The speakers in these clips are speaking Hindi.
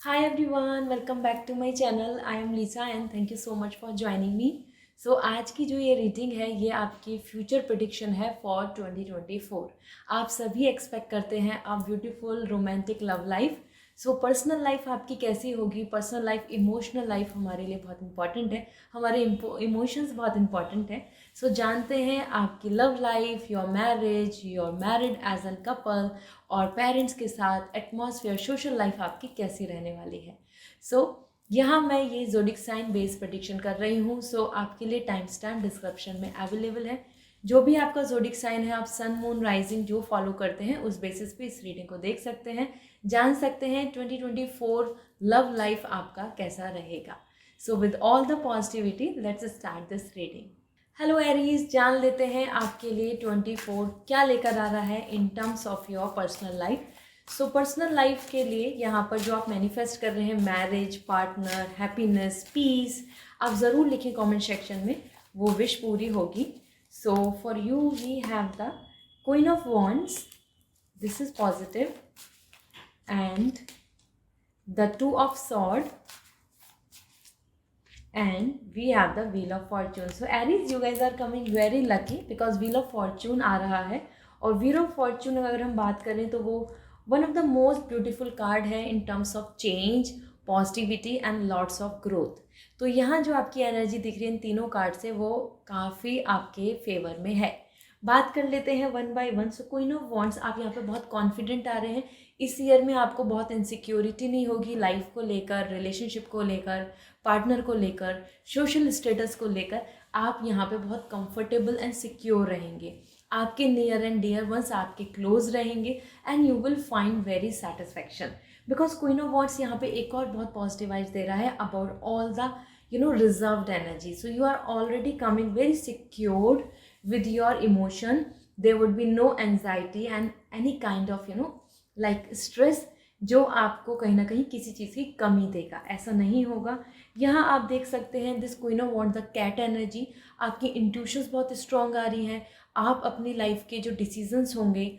Hi everyone, welcome back to my channel. I am Lisa and thank you so much for joining me. So आज की जो ये रीडिंग है ये आपकी फ्यूचर प्रेडिक्शन है फॉर 2024। आप सभी एक्सपेक्ट करते हैं a beautiful romantic love life. So personal life आपकी कैसी होगी, पर्सनल लाइफ, इमोशनल लाइफ हमारे लिए बहुत इंपॉर्टेंट है, हमारे इमोशंस बहुत इंपॉर्टेंट है। सो जानते हैं आपकी love life, your marriage, your married as an couple और पेरेंट्स के साथ एटमॉस्फेयर, सोशल लाइफ आपकी कैसी रहने वाली है। सो यहाँ मैं ये ज़ोडिक साइन बेस्ड प्रेडिक्शन कर रही हूँ। सो आपके लिए टाइम स्टैम्प डिस्क्रिप्शन में अवेलेबल है। जो भी आपका ज़ोडिक साइन है, आप सन मून राइजिंग जो फॉलो करते हैं उस बेसिस पे इस रीडिंग को देख सकते हैं, जान सकते हैं 2024 लव लाइफ आपका कैसा रहेगा। So with all the positivity let's start this reading. Hello Aries, जान लेते हैं आपके लिए 24 क्या लेकर आ रहा है in terms of your personal life. So personal life के लिए यहाँ पर जो आप मैनिफेस्ट कर रहे हैं, मैरिज, पार्टनर, हैप्पीनेस, पीस, आप ज़रूर लिखें कमेंट सेक्शन में, वो विश पूरी होगी। So for you we have the queen of wands, this is positive, and the two of sword, and we have the wheel of fortune. So Aries, you guys are coming very lucky because wheel of fortune आ रहा है। और wheel of fortune अगर हम बात करें तो वो one of the most beautiful card है in terms of change, positivity and lots of growth. तो यहाँ जो आपकी एनर्जी दिख रही है इन तीनों कार्ड से वो काफ़ी आपके फेवर में है। बात कर लेते हैं one by one. So queen of wands, आप यहाँ पे बहुत कॉन्फिडेंट आ रहे हैं। इस ईयर में आपको बहुत इनसिक्योरिटी नहीं होगी लाइफ को लेकर, रिलेशनशिप को लेकर, पार्टनर को लेकर, सोशल स्टेटस को लेकर। आप यहाँ पे बहुत कंफर्टेबल एंड सिक्योर रहेंगे। आपके नियर एंड डियर वंस आपके क्लोज रहेंगे and you will find very satisfaction because queen of wands यहाँ पे एक और बहुत पॉजिटिव वाइब्स दे रहा है about all the reserved energy. So you are already coming very secured with your emotion. There would be no anxiety and any kind of like stress जो आपको कहीं ना कहीं किसी चीज़ की कमी देगा, ऐसा नहीं होगा। यहाँ आप देख सकते हैं this queen of wand the cat energy, आपकी इंट्यूशंस बहुत स्ट्रॉन्ग आ रही हैं। आप अपनी लाइफ के जो डिसीजंस होंगे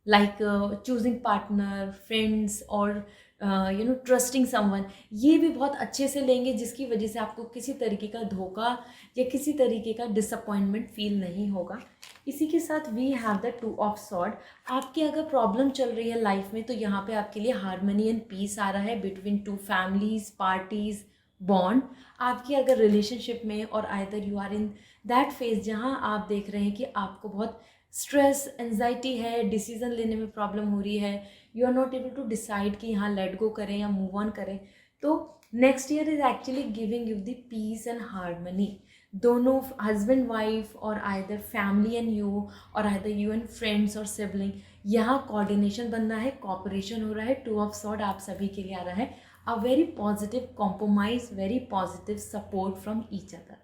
लाइक चूजिंग पार्टनर, फ्रेंड्स और ट्रस्टिंग समवन, ये भी बहुत अच्छे से लेंगे जिसकी वजह से आपको किसी तरीके का धोखा या किसी तरीके का डिसअपॉइंटमेंट फील नहीं होगा। इसी के साथ we have the two of sword. आपकी अगर प्रॉब्लम चल रही है लाइफ में तो यहाँ पे आपके लिए हार्मनी एंड पीस आ रहा है between two families, parties, bond. आपकी अगर रिलेशनशिप में और either you are in that phase जहाँ आप देख रहे हैं कि आपको बहुत स्ट्रेस, एंजाइटी है, डिसीजन लेने में प्रॉब्लम हो रही है, you are not able to decide कि यहाँ लेट गो करें या मूव ऑन करें, तो next year is actually giving you the peace and harmony. दोनों हस्बैंड वाइफ और आइदर फैमिली एंड यू और आइदर यू एंड फ्रेंड्स और सिबलिंग, यहाँ कोऑर्डिनेशन बनना है, कॉपरेशन हो रहा है। टू ऑफ सॉर्ड आप सभी के लिए आ रहा है a very positive compromise, very positive support from each other.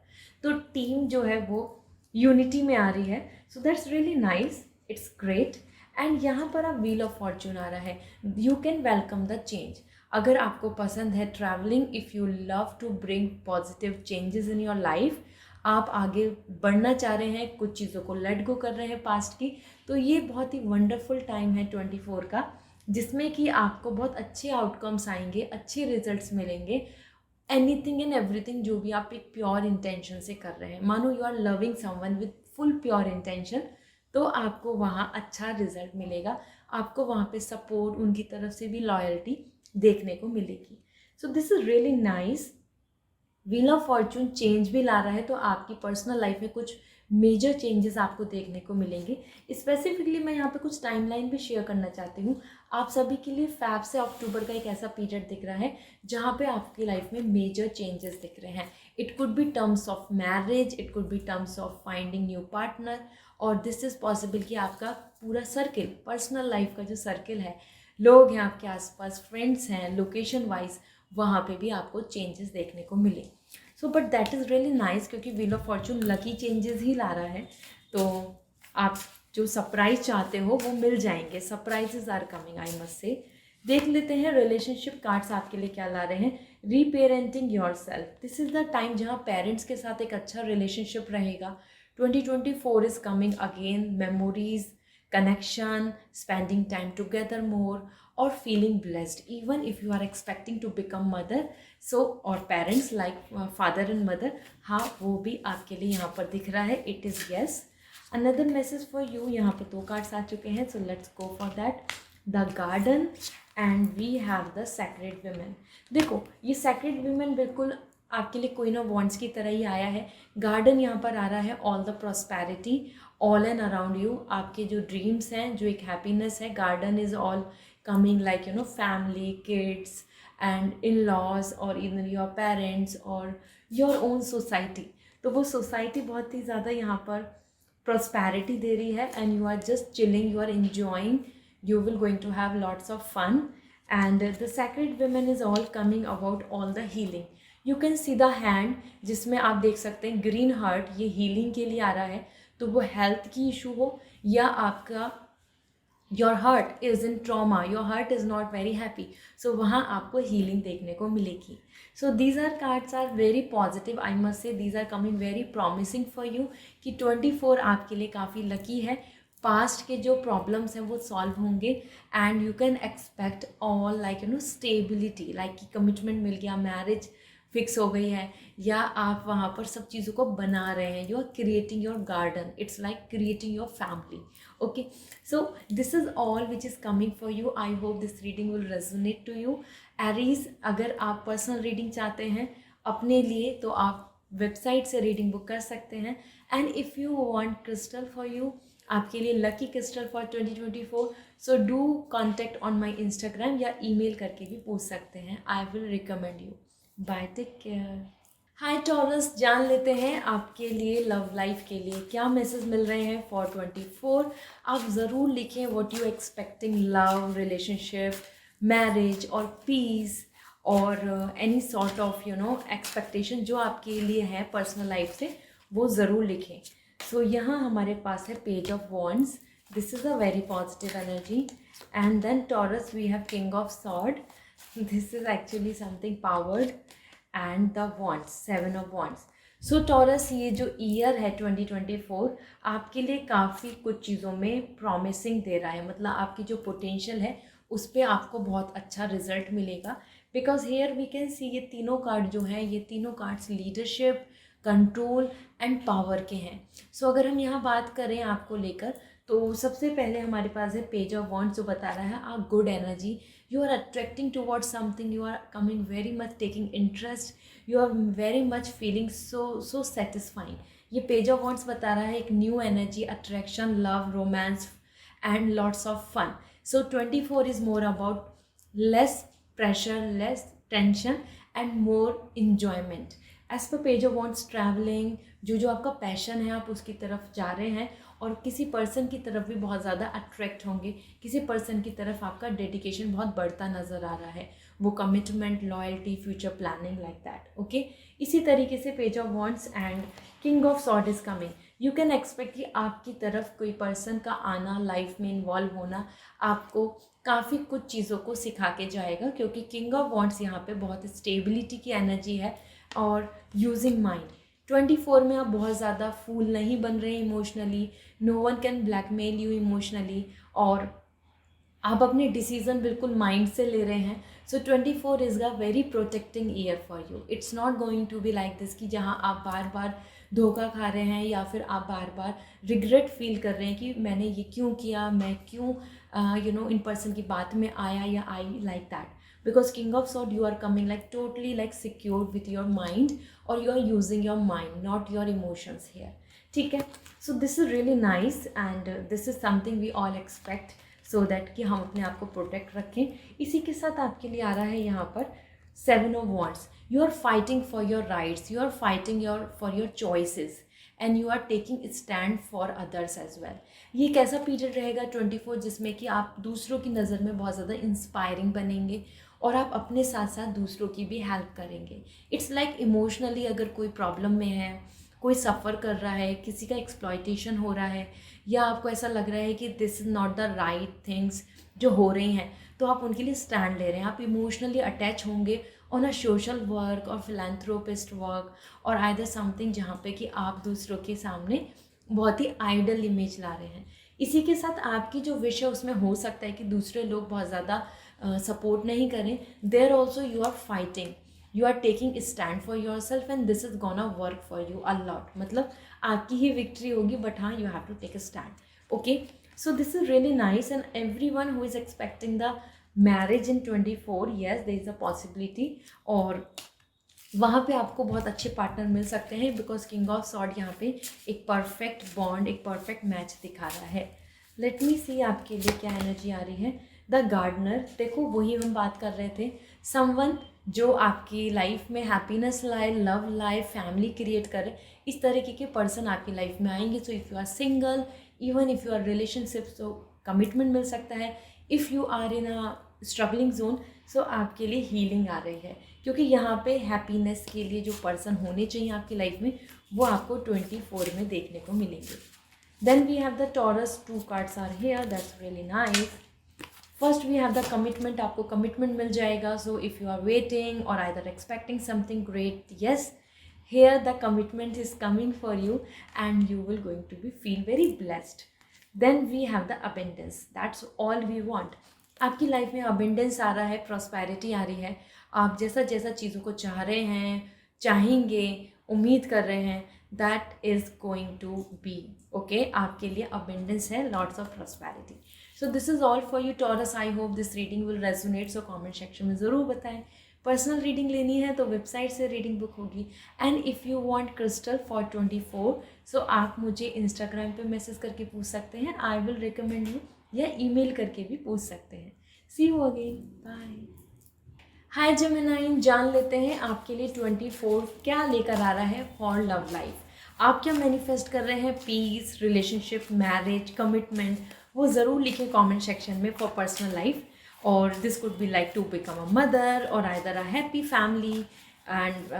तो टीम जो है वो यूनिटी में आ रही है। So that's really nice, it's great. And यहाँ पर अब व्हील ऑफ फॉर्चून आ रहा है, you can welcome the change. अगर आपको पसंद है travelling, if you love to bring positive changes in your life, आप आगे बढ़ना चाह रहे हैं, कुछ चीज़ों को लेट गो कर रहे हैं पास्ट की, तो ये बहुत ही वंडरफुल टाइम है 24 का, जिसमें कि आपको बहुत अच्छे आउटकम्स आएंगे, अच्छे रिजल्ट्स मिलेंगे। एनीथिंग एंड एवरीथिंग जो भी आप एक प्योर इंटेंशन से कर रहे हैं, मानो you are loving someone with full pure intention, तो आपको वहाँ अच्छा रिजल्ट मिलेगा, आपको वहाँ पे सपोर्ट, उनकी तरफ से भी लॉयल्टी देखने को मिलेगी। सो this is really nice. Wheel of Fortune change भी ला रहा है, तो आपकी पर्सनल लाइफ में कुछ मेजर चेंजेस आपको देखने को मिलेंगे। स्पेसिफिकली मैं यहाँ पे कुछ टाइमलाइन भी शेयर करना चाहती हूँ आप सभी के लिए। फैब से अक्टूबर का एक ऐसा पीरियड दिख रहा है जहाँ पे आपकी लाइफ में मेजर चेंजेस दिख रहे हैं। It could be terms of marriage, it could be terms of finding new partner, और दिस इज़ पॉसिबल कि आपका पूरा सर्किल, पर्सनल लाइफ का जो सर्किल है, लोग हैं आपके आसपास, फ्रेंड्स हैं, लोकेशन वाइज, वहाँ पे भी आपको चेंजेस देखने को मिले। So but that is really nice क्योंकि wheel of fortune lucky changes ही ला रहा है, तो आप जो सरप्राइज चाहते हो वो मिल जाएंगे। Surprises are coming, I must say. देख लेते हैं रिलेशनशिप कार्ड्स आपके लिए क्या ला रहे हैं। Reparenting yourself, this is the time जहाँ पेरेंट्स के साथ एक अच्छा रिलेशनशिप रहेगा। 2024 is coming again, memories, connection, spending time together more, और feeling blessed even if you are expecting to become mother so और parents like father and mother, हाँ वो भी आपके लिए यहाँ पर दिख रहा है. It is yes. Another message for you. यहाँ पर 2 कार्ड्स आ चुके हैं, so let's go for that. The garden and we have the sacred women. देखो ये सैक्रेड विमेन बिल्कुल आपके लिए क्वीन ऑफ वॉन्ड्स की तरह ही आया है. गार्डन यहाँ पर आ रहा है, all the prosperity all and around you. आपके जो ड्रीम्स हैं, जो एक हैप्पीनेस है, garden is all coming like you know family, kids and in laws और इवन योर पेरेंट्स और योर ओन सोसाइटी. तो वो सोसाइटी बहुत ही ज़्यादा यहाँ पर प्रॉस्पेरिटी दे रही है and you are just chilling, you are enjoying, you will going to have lots of fun. And the sacred women is all coming about all the healing. You can see the hand जिसमें आप देख सकते हैं ग्रीन हार्ट, ये हीलिंग के लिए आ रहा है. तो वो हेल्थ की इशू हो या आपका your heart is in trauma, your heart is not very happy, so वहाँ आपको हीलिंग देखने को मिलेगी. So these are cards are very positive. I must say these are coming very promising for you कि 24 आपके लिए काफ़ी लकी है. पास्ट के जो प्रॉब्लम्स हैं वो सॉल्व होंगे and you can expect all like you no stability, like कि कमिटमेंट मिल गया, मैरिज फिक्स हो गई है या आप वहाँ पर सब चीज़ों को बना रहे हैं. You are creating your garden, it's like creating your family. Okay, so this is all which is coming for you. I hope this reading will resonate to you. Aries, अगर आप पर्सनल रीडिंग चाहते हैं अपने लिए तो आप वेबसाइट से रीडिंग बुक कर सकते हैं. And if you want crystal for you, आपके लिए lucky crystal for 2024, so do contact on my Instagram या ईमेल करके भी पूछ सकते हैं. I will recommend you. Bye, take care. Hi Taurus, जान लेते हैं आपके लिए लव लाइफ के लिए क्या मैसेज मिल रहे हैं फॉर 24. आप ज़रूर लिखें what you expecting, love, relationship, marriage और पीस और any sort of you know expectation जो आपके लिए है पर्सनल लाइफ से, वो ज़रूर लिखें. सो यहाँ हमारे पास है page of wands. This is a very positive energy. And then Taurus we have king of sword. This is actually something powered. And the wands, 7 of wands. So Taurus, ये जो ईयर है 2024 आपके लिए काफ़ी कुछ चीज़ों में प्रॉमिसिंग दे रहा है. मतलब आपकी जो पोटेंशियल है उस पर आपको बहुत अच्छा रिजल्ट मिलेगा. Because here we can see ये तीनों कार्ड जो हैं, ये तीनों cards leadership, control and power के हैं. सो अगर हम यहाँ बात करें आपको लेकर, तो सबसे पहले हमारे पास है पेज ऑफ वॉन्ड्स जो बता रहा है a good energy. You are attracting towards something, you are coming very much taking interest, you are very much feeling so satisfying. ये पेज ऑफ वॉन्ड्स बता रहा है एक new energy, attraction, love, romance and lots of fun. So 24 is more about less pressure, less tension and more enjoyment. As per page of wands, travelling, जो आपका पैशन है आप उसकी तरफ जा रहे हैं और किसी पर्सन की तरफ भी बहुत ज़्यादा अट्रैक्ट होंगे. किसी पर्सन की तरफ आपका डेडिकेशन बहुत बढ़ता नज़र आ रहा है, वो commitment, loyalty, future planning like that. Okay, इसी तरीके से page of wands and king of sword is coming. You can expect कि आपकी तरफ कोई पर्सन का आना, लाइफ में इन्वॉल्व होना आपको काफ़ी कुछ चीज़ों को सिखा के जाएगा. क्योंकि किंग ऑफ वॉन्ड्स यहाँ पे बहुत स्टेबिलिटी की एनर्जी है और यूजिंग माइंड. 24 में आप बहुत ज़्यादा फूल नहीं बन रहे emotionally, no one can blackmail you emotionally और आप अपने डिसीज़न बिल्कुल माइंड से ले रहे हैं. So 24 is a very protecting year for you. It's not going to be like this कि जहाँ आप बार बार धोखा खा रहे हैं या फिर आप बार बार रिग्रेट फील कर रहे हैं कि मैंने ये क्यों किया, मैं क्यों यू नो इन पर्सन की बात में आया या I like that. Because King of Swords, you are coming like totally like secure with your mind or you are using your mind, not your emotions here. ठीक है, so this is really nice and this is something we all expect so that कि हम अपने आप को प्रोटेक्ट रखें. इसी के साथ आपके लिए आ रहा है यहाँ पर 7 of Wands. You are fighting for your rights, you are fighting for your choices and you are taking stand for others as well. ये कैसा पीरियड रहेगा 24 जिसमें कि आप दूसरों की नज़र में बहुत ज़्यादा इंस्पायरिंग बनेंगे और आप अपने साथ साथ दूसरों की भी हेल्प करेंगे. इट्स लाइक इमोशनली अगर कोई प्रॉब्लम में है, कोई सफ़र कर रहा है, किसी का एक्सप्लॉयटेशन हो रहा है या आपको ऐसा लग रहा है कि this is not the right things जो हो रही हैं, तो आप उनके लिए स्टैंड ले रहे हैं. आप इमोशनली अटैच होंगे ऑन अ सोशल वर्क और फिलैंथ्रोपिस्ट वर्क और आइदर समथिंग जहाँ पे कि आप दूसरों के सामने बहुत ही आइडल इमेज ला रहे हैं. इसी के साथ आपकी जो विश है उसमें हो सकता है कि दूसरे लोग बहुत ज़्यादा सपोर्ट नहीं करें, there also you are fighting, you are taking stand for your self and this is gonna work for you a lot. मतलब आपकी ही विक्ट्री होगी, बट हाँ, you have to take a stand. Okay, so this is really nice and every one who is expecting the marriage in 24, yes there is a possibility. और वहाँ पे आपको बहुत अच्छे पार्टनर मिल सकते हैं, बिकॉज किंग ऑफ सॉर्ड यहाँ पे एक परफेक्ट बॉन्ड, एक परफेक्ट मैच दिखा रहा है. लेट मी सी आपके लिए क्या एनर्जी आ रही है. द गार्डनर, देखो वही हम बात कर रहे थे, समवन जो आपकी लाइफ में हैप्पीनेस लाए, लव लाए, फैमिली क्रिएट करे, इस तरीके के पर्सन आपकी लाइफ में आएंगे. So if you are single, even if you are relationship, तो कमिटमेंट मिल सकता है. If you are in a struggling zone, so आपके लिए हीलिंग आ रही है, क्योंकि यहाँ पे हैप्पीनेस के लिए जो पर्सन होने चाहिए आपकी लाइफ में, वो आपको 24 में देखने को मिलेंगे. Then we have the Taurus, 2 cards are here, that's really nice. First we have the commitment, आपको कमिटमेंट मिल जाएगा. So if you are waiting और either expecting something great, yes, here the commitment is coming for you and you will going to be feel very blessed. Then we have the abundance, that's all we want. आपकी लाइफ में abundance आ रहा है, prosperity आ रही है. आप जैसा जैसा चीज़ों को चाह रहे हैं, चाहेंगे, उम्मीद कर रहे हैं, that is going to be okay. आपके लिए abundance है, lots of prosperity. So this is all for you Taurus. I hope this reading will resonate. So comment section में ज़रूर बताएं. पर्सनल रीडिंग लेनी है तो वेबसाइट से रीडिंग बुक होगी. And if you want crystal for 24, so आप मुझे इंस्टाग्राम पे मैसेज करके पूछ सकते हैं. आई विल रिकमेंड यू, या ईमेल करके भी पूछ सकते हैं. See you again, bye. Hi Gemini, जान लेते हैं आपके लिए 24 क्या लेकर आ रहा है फॉर लव लाइफ. आप क्या मैनिफेस्ट कर रहे हैं, पीस, रिलेशनशिप, मैरिज, कमिटमेंट, वो ज़रूर लिखें कॉमेंट सेक्शन में for personal life. Or this could be like to become a mother or either a happy family and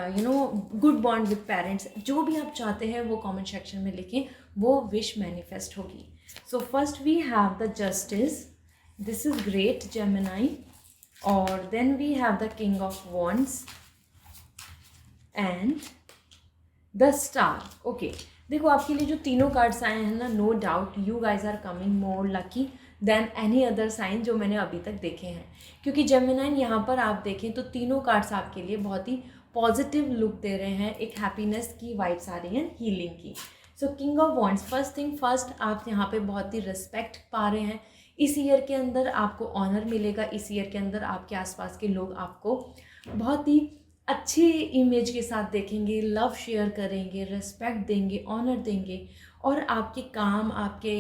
good bond with parents. जो भी आप चाहते हैं वो comment section में लिखें, वो wish manifest होगी. So first we have the Justice. This is great Gemini. और then we have the King of Wands and the Star. Okay, देखो आपके लिए जो तीनों कार्ड्स आए हैं ना, no doubt you guys are coming more lucky than any other sign जो मैंने अभी तक देखे हैं. क्योंकि जेमिनाइन यहाँ पर आप देखें तो तीनों कार्ड्स आपके लिए बहुत ही पॉजिटिव लुक दे रहे हैं, एक हैप्पीनेस की वाइब्स आ रही हैं, हीलिंग की. So king of wands, first thing first, आप यहाँ पे बहुत ही रिस्पेक्ट पा रहे हैं. इस ईयर के अंदर आपको ऑनर मिलेगा. इस ईयर के अंदर आपके आसपास के लोग आपको बहुत ही अच्छी इमेज के साथ देखेंगे, लव शेयर करेंगे, रिस्पेक्ट देंगे, ऑनर देंगे. और आपके काम, आपके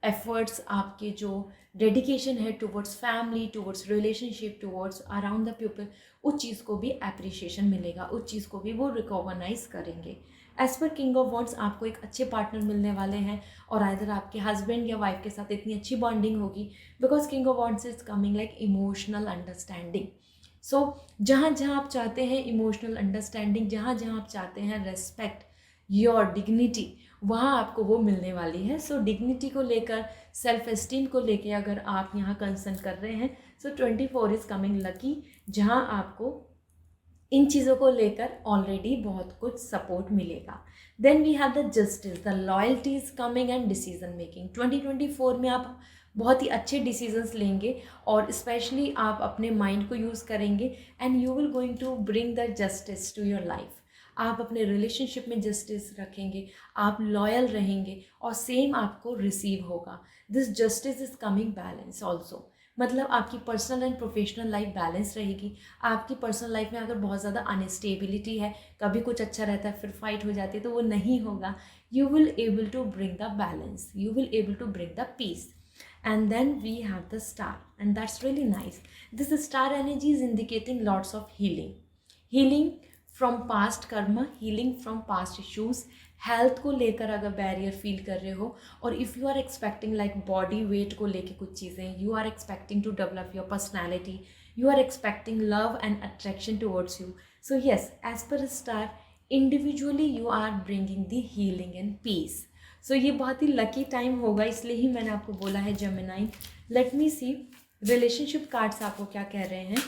एफर्ट्स, आपके जो डेडिकेशन है towards family, towards relationship, towards around the people, उस चीज़ को भी अप्रिशिएशन मिलेगा, उस चीज़ को भी वो रिकॉग्नाइज करेंगे. As per king of wands आपको एक अच्छे पार्टनर मिलने वाले हैं, और आइदर आपके हस्बैंड या वाइफ के साथ इतनी अच्छी बॉन्डिंग होगी, because king of wands is coming like emotional understanding. So जहाँ जहाँ आप चाहते हैं इमोशनल अंडरस्टैंडिंग, जहाँ जहाँ आप चाहते हैं रेस्पेक्ट, योर डिग्निटी, वहाँ आपको वो मिलने वाली है. सो डिग्निटी को लेकर, सेल्फ एस्टीम को लेकर अगर आप यहाँ कंसर्न कर रहे हैं, सो 24 इज़ कमिंग लकी, जहाँ आपको इन चीज़ों को लेकर ऑलरेडी बहुत कुछ सपोर्ट मिलेगा. Then we have the justice, the loyalty is coming and decision making. 2024 में आप बहुत ही अच्छे डिसीजंस लेंगे, और स्पेशली आप अपने माइंड को यूज़ करेंगे, and you will going to bring the justice to your life. आप अपने रिलेशनशिप में जस्टिस रखेंगे, आप लॉयल रहेंगे, और सेम आपको रिसीव होगा. This justice is coming balance also. मतलब आपकी personal and professional life balance रहेगी. आपकी पर्सनल लाइफ में अगर बहुत ज़्यादा अनस्टेबिलिटी है, कभी कुछ अच्छा रहता है फिर फाइट हो जाती है, तो वो नहीं होगा. You will able to bring the balance, you will able to bring the peace. And then we have the star, and that's really nice. This star energy is indicating lots of healing from past karma, healing from past issues. Health को लेकर अगर बैरियर फील कर रहे हो, और if you are expecting like body weight को लेके कुछ चीज़ें, you are expecting to develop your personality, you are expecting love and attraction towards you. So yes, as per star individually you are bringing the healing and peace. So ये बहुत ही लकी टाइम होगा, इसलिए ही मैंने आपको बोला है Gemini. Let me see relationship cards आपको क्या कह रहे हैं.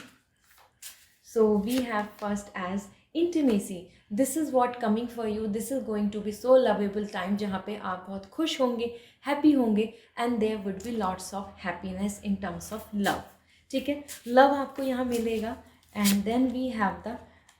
So we have first as intimacy. This is what coming for you. This is going to be so lovable time, जहाँ पे आप बहुत खुश होंगे, हैप्पी होंगे, and there would be lots of happiness in terms of love. ठीक है, लव आपको यहाँ मिलेगा। And then we have the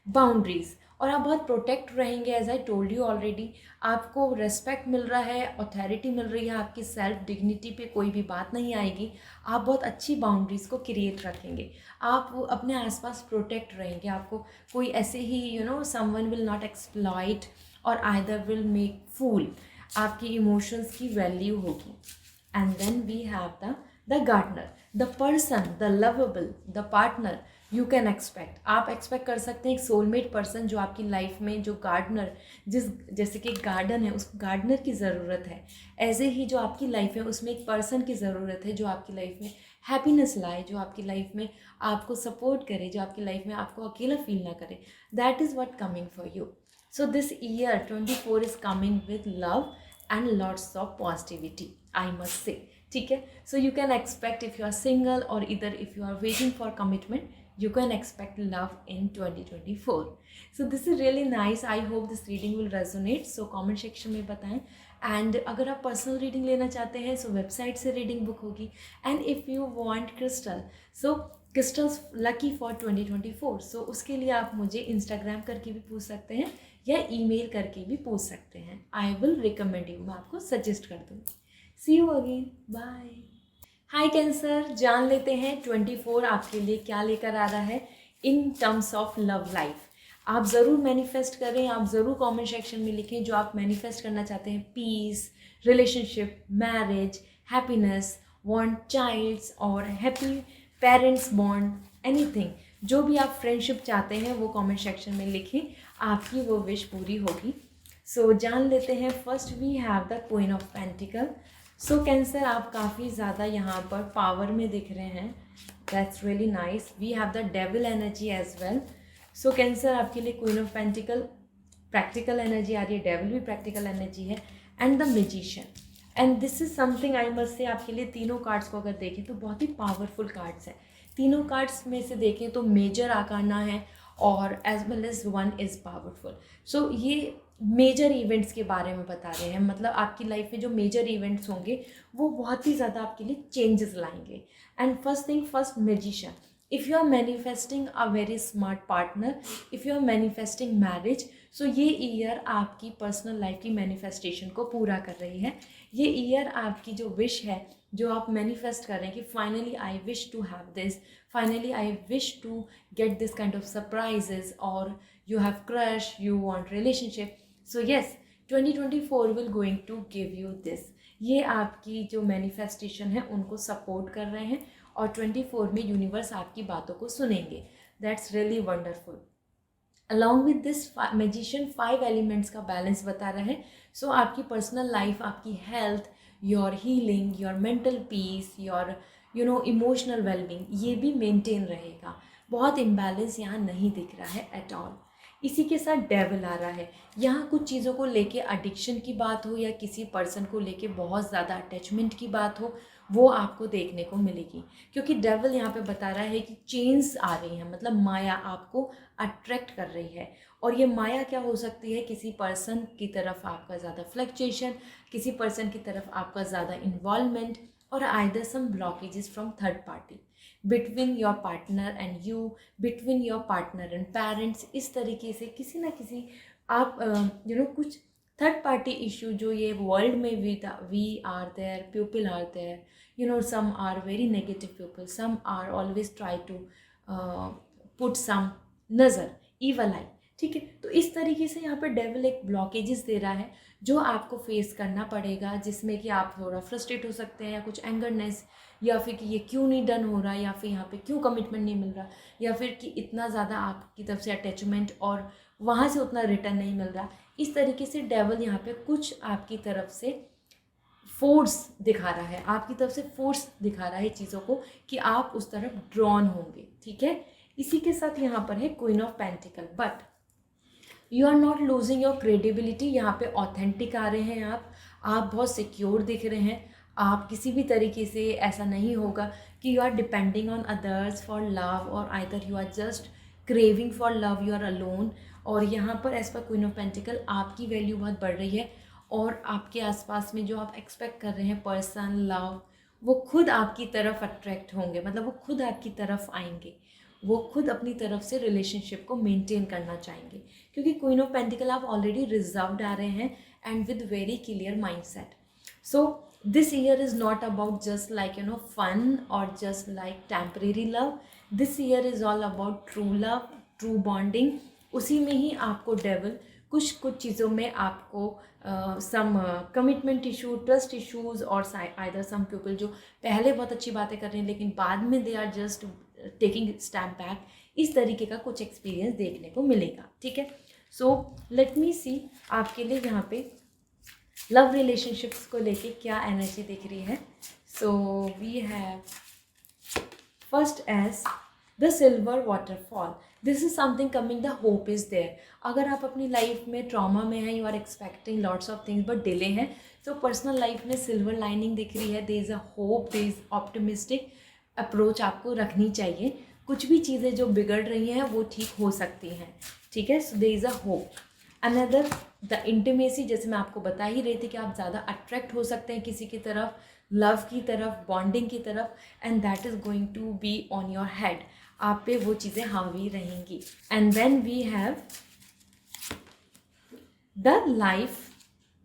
boundaries, और आप बहुत प्रोटेक्ट रहेंगे। As I told you already, आपको रेस्पेक्ट मिल रहा है, अथॉरिटी मिल रही है, आपकी सेल्फ डिग्निटी पे कोई भी बात नहीं आएगी। आप बहुत अच्छी बाउंड्रीज को क्रिएट रखेंगे, आप अपने आसपास प्रोटेक्ट रहेंगे, आपको कोई ऐसे ही समवन विल नॉट एक्सप्लॉइट और आइदर विल मेक फूल, आपकी इमोशंस की वैल्यू होगी। And then we have the gardener, the person, the lovable, the partner you can expect. आप एक्सपेक्ट कर सकते हैं एक सोलमेट पर्सन जो आपकी लाइफ में, जो गार्डनर, जैसे कि गार्डन है, उस गार्डनर की ज़रूरत है, ऐसे ही जो आपकी लाइफ है उसमें एक पर्सन की ज़रूरत है जो आपकी लाइफ में हैप्पीनेस लाए, जो आपकी लाइफ में आपको सपोर्ट करे, जो आपकी लाइफ में आपको अकेला फील ना करे। That is what coming for you. So this year 24 is coming with love and lots of positivity, I must say. ठीक है, so you can expect, if you are single और इधर if you are waiting for commitment, you can expect love in 2024. So this is really nice. I hope this reading will resonate. So comment section में बताएं। एंड अगर आप पर्सनल रीडिंग लेना चाहते हैं सो वेबसाइट से रीडिंग बुक होगी। And if you want crystal, so crystals lucky for 2024, सो उसके लिए आप मुझे इंस्टाग्राम करके भी पूछ सकते हैं या ईमेल करके भी पूछ सकते हैं। आई विल रिकमेंड यू, मैं आपको सजेस्ट कर दूँगी। See you again, bye. Hi Cancer, जान लेते हैं 24 आपके लिए क्या लेकर आ रहा है in terms of love life. आप ज़रूर मैनिफेस्ट करें, आप ज़रूर कमेंट सेक्शन में लिखें जो आप मैनिफेस्ट करना चाहते हैं। Peace, relationship, marriage, happiness, want childs और हैप्पी पेरेंट्स बॉन्ड, एनीथिंग, जो भी आप फ्रेंडशिप चाहते हैं वो कमेंट सेक्शन में लिखें, आपकी वो विश पूरी होगी। सो जान लेते हैं। First we have the queen of pentacle. So Cancer, आप काफ़ी ज़्यादा यहाँ पर पावर में दिख रहे हैं। That's really nice. We have the devil energy as well. So Cancer, आपके लिए queen of pentacle practical energy आ रही है, डेविल भी प्रैक्टिकल एनर्जी है, and the magician. And this is something I must say, आपके लिए तीनों कार्ड्स को अगर देखें तो बहुत ही पावरफुल कार्ड्स हैं। तीनों कार्ड्स में से देखें तो मेजर आकाना है और as well as one is powerful. So ये मेजर इवेंट्स के बारे में बता रहे हैं, मतलब आपकी लाइफ में जो मेजर इवेंट्स होंगे वो बहुत ही ज़्यादा आपके लिए चेंजेस लाएंगे। And first thing first, magician, if you are manifesting a very smart partner, if you are manifesting marriage, so ये ईयर आपकी पर्सनल लाइफ की मैनिफेस्टेशन को पूरा कर रही है। ये ईयर आपकी जो विश है, जो आप मैनिफेस्ट कर रहे हैं कि finally I wish to have this, finally I wish to get this kind of surprises, और you have crush, you want relationship. So yes, 2024 will going to give you this. ये आपकी जो मैनिफेस्टेशन है उनको सपोर्ट कर रहे हैं और 24 में यूनिवर्स आपकी बातों को सुनेंगे। That's really wonderful. Along with this magician 5 elements का बैलेंस बता रहा है। सो आपकी पर्सनल लाइफ, आपकी health, your healing, your mental peace, your emotional wellbeing, ये भी मेंटेन रहेगा। बहुत इम्बैलेंस यहाँ नहीं दिख रहा है एट ऑल। इसी के साथ डेविल आ रहा है। यहाँ कुछ चीज़ों को लेके एडिक्शन की बात हो या किसी पर्सन को लेके बहुत ज़्यादा अटैचमेंट की बात हो, वो आपको देखने को मिलेगी, क्योंकि डेविल यहाँ पे बता रहा है कि चेंज आ रही हैं, मतलब माया आपको अट्रैक्ट कर रही है। और ये माया क्या हो सकती है? किसी पर्सन की तरफ आपका ज़्यादा फ्लक्चुएशन, किसी पर्सन की तरफ आपका ज़्यादा इन्वॉल्वमेंट, और either some blockages from third party, between your partner and you, between your partner and parents. इस तरीके से किसी ना किसी आप कुछ थर्ड पार्टी इशू जो ये वर्ल्ड में we are there, people are there, some are very negative people, some are always try to put some नज़र, evil eye, ठीक है। तो इस तरीके से यहाँ पर डेविल एक ब्लॉकेजेस दे रहा है जो आपको फेस करना पड़ेगा, जिसमें कि आप थोड़ा फ्रस्ट्रेट हो सकते हैं, या कुछ एंगरनेस, या फिर कि ये क्यों नहीं डन हो रहा, या फिर यहाँ पे क्यों कमिटमेंट नहीं मिल रहा, या फिर कि इतना ज़्यादा आपकी तरफ से अटैचमेंट और वहाँ से उतना रिटर्न नहीं मिल रहा। इस तरीके से डेविल यहाँ पे कुछ आपकी तरफ से फोर्स दिखा रहा है, आपकी तरफ से फोर्स दिखा रहा है चीज़ों को कि आप उस तरफ ड्रॉन होंगे, ठीक है। इसी के साथ यहाँ पर है queen of pentacle, but you are not losing your credibility. यहाँ पे ऑथेंटिक आ रहे हैं आप बहुत सिक्योर दिख रहे हैं। आप किसी भी तरीके से ऐसा नहीं होगा कि you are depending on others for love, और either you are just craving for love, you are alone. और यहाँ पर as per queen of pentacle आपकी वैल्यू बहुत बढ़ रही है, और आपके आसपास में जो आप एक्सपेक्ट कर रहे हैं पर्सन, लव, वो खुद आपकी तरफ अट्रैक्ट होंगे, मतलब वो खुद आपकी तरफ आएंगे, वो खुद अपनी तरफ से रिलेशनशिप को मेंटेन करना चाहेंगे, क्योंकि क्वीन ऑफ पेंटिकल आप ऑलरेडी रिजर्व्ड आ रहे हैं and with very clear mindset. So this year is not about just like fun or just like temporary love. This year is all about true love, true bonding. उसी में ही आपको डेवल कुछ चीज़ों में आपको some commitment issue, trust issues और आइदर सम पीपल जो पहले बहुत अच्छी बातें कर रहे हैं लेकिन बाद में they are just taking step back, इस तरीके का कुछ एक्सपीरियंस देखने को मिलेगा. ठीक है, सो लेट मी सी आपके लिए यहाँ पे लव रिलेशनशिप्स को लेके क्या एनर्जी दिख रही है. So we have first as the silver waterfall. This is something coming, the hope is there. अगर आप अपनी लाइफ में ट्रॉमा में हैं, you are expecting lots of things but delay हैं, तो पर्सनल लाइफ में सिल्वर लाइनिंग दिख रही है. There is a hope, there is optimistic approach आपको रखनी चाहिए. कुछ भी चीज़ें जो बिगड़ रही हैं वो ठीक हो सकती हैं. ठीक है, so there is a hope. Another the intimacy, जैसे मैं आपको बता ही रही थी कि आप ज़्यादा अट्रैक्ट हो सकते हैं किसी की तरफ, लव की तरफ, बॉन्डिंग की तरफ, and that is going to be on your head. आप पे वो चीज़ें हावी रहेंगी. And then we have the life,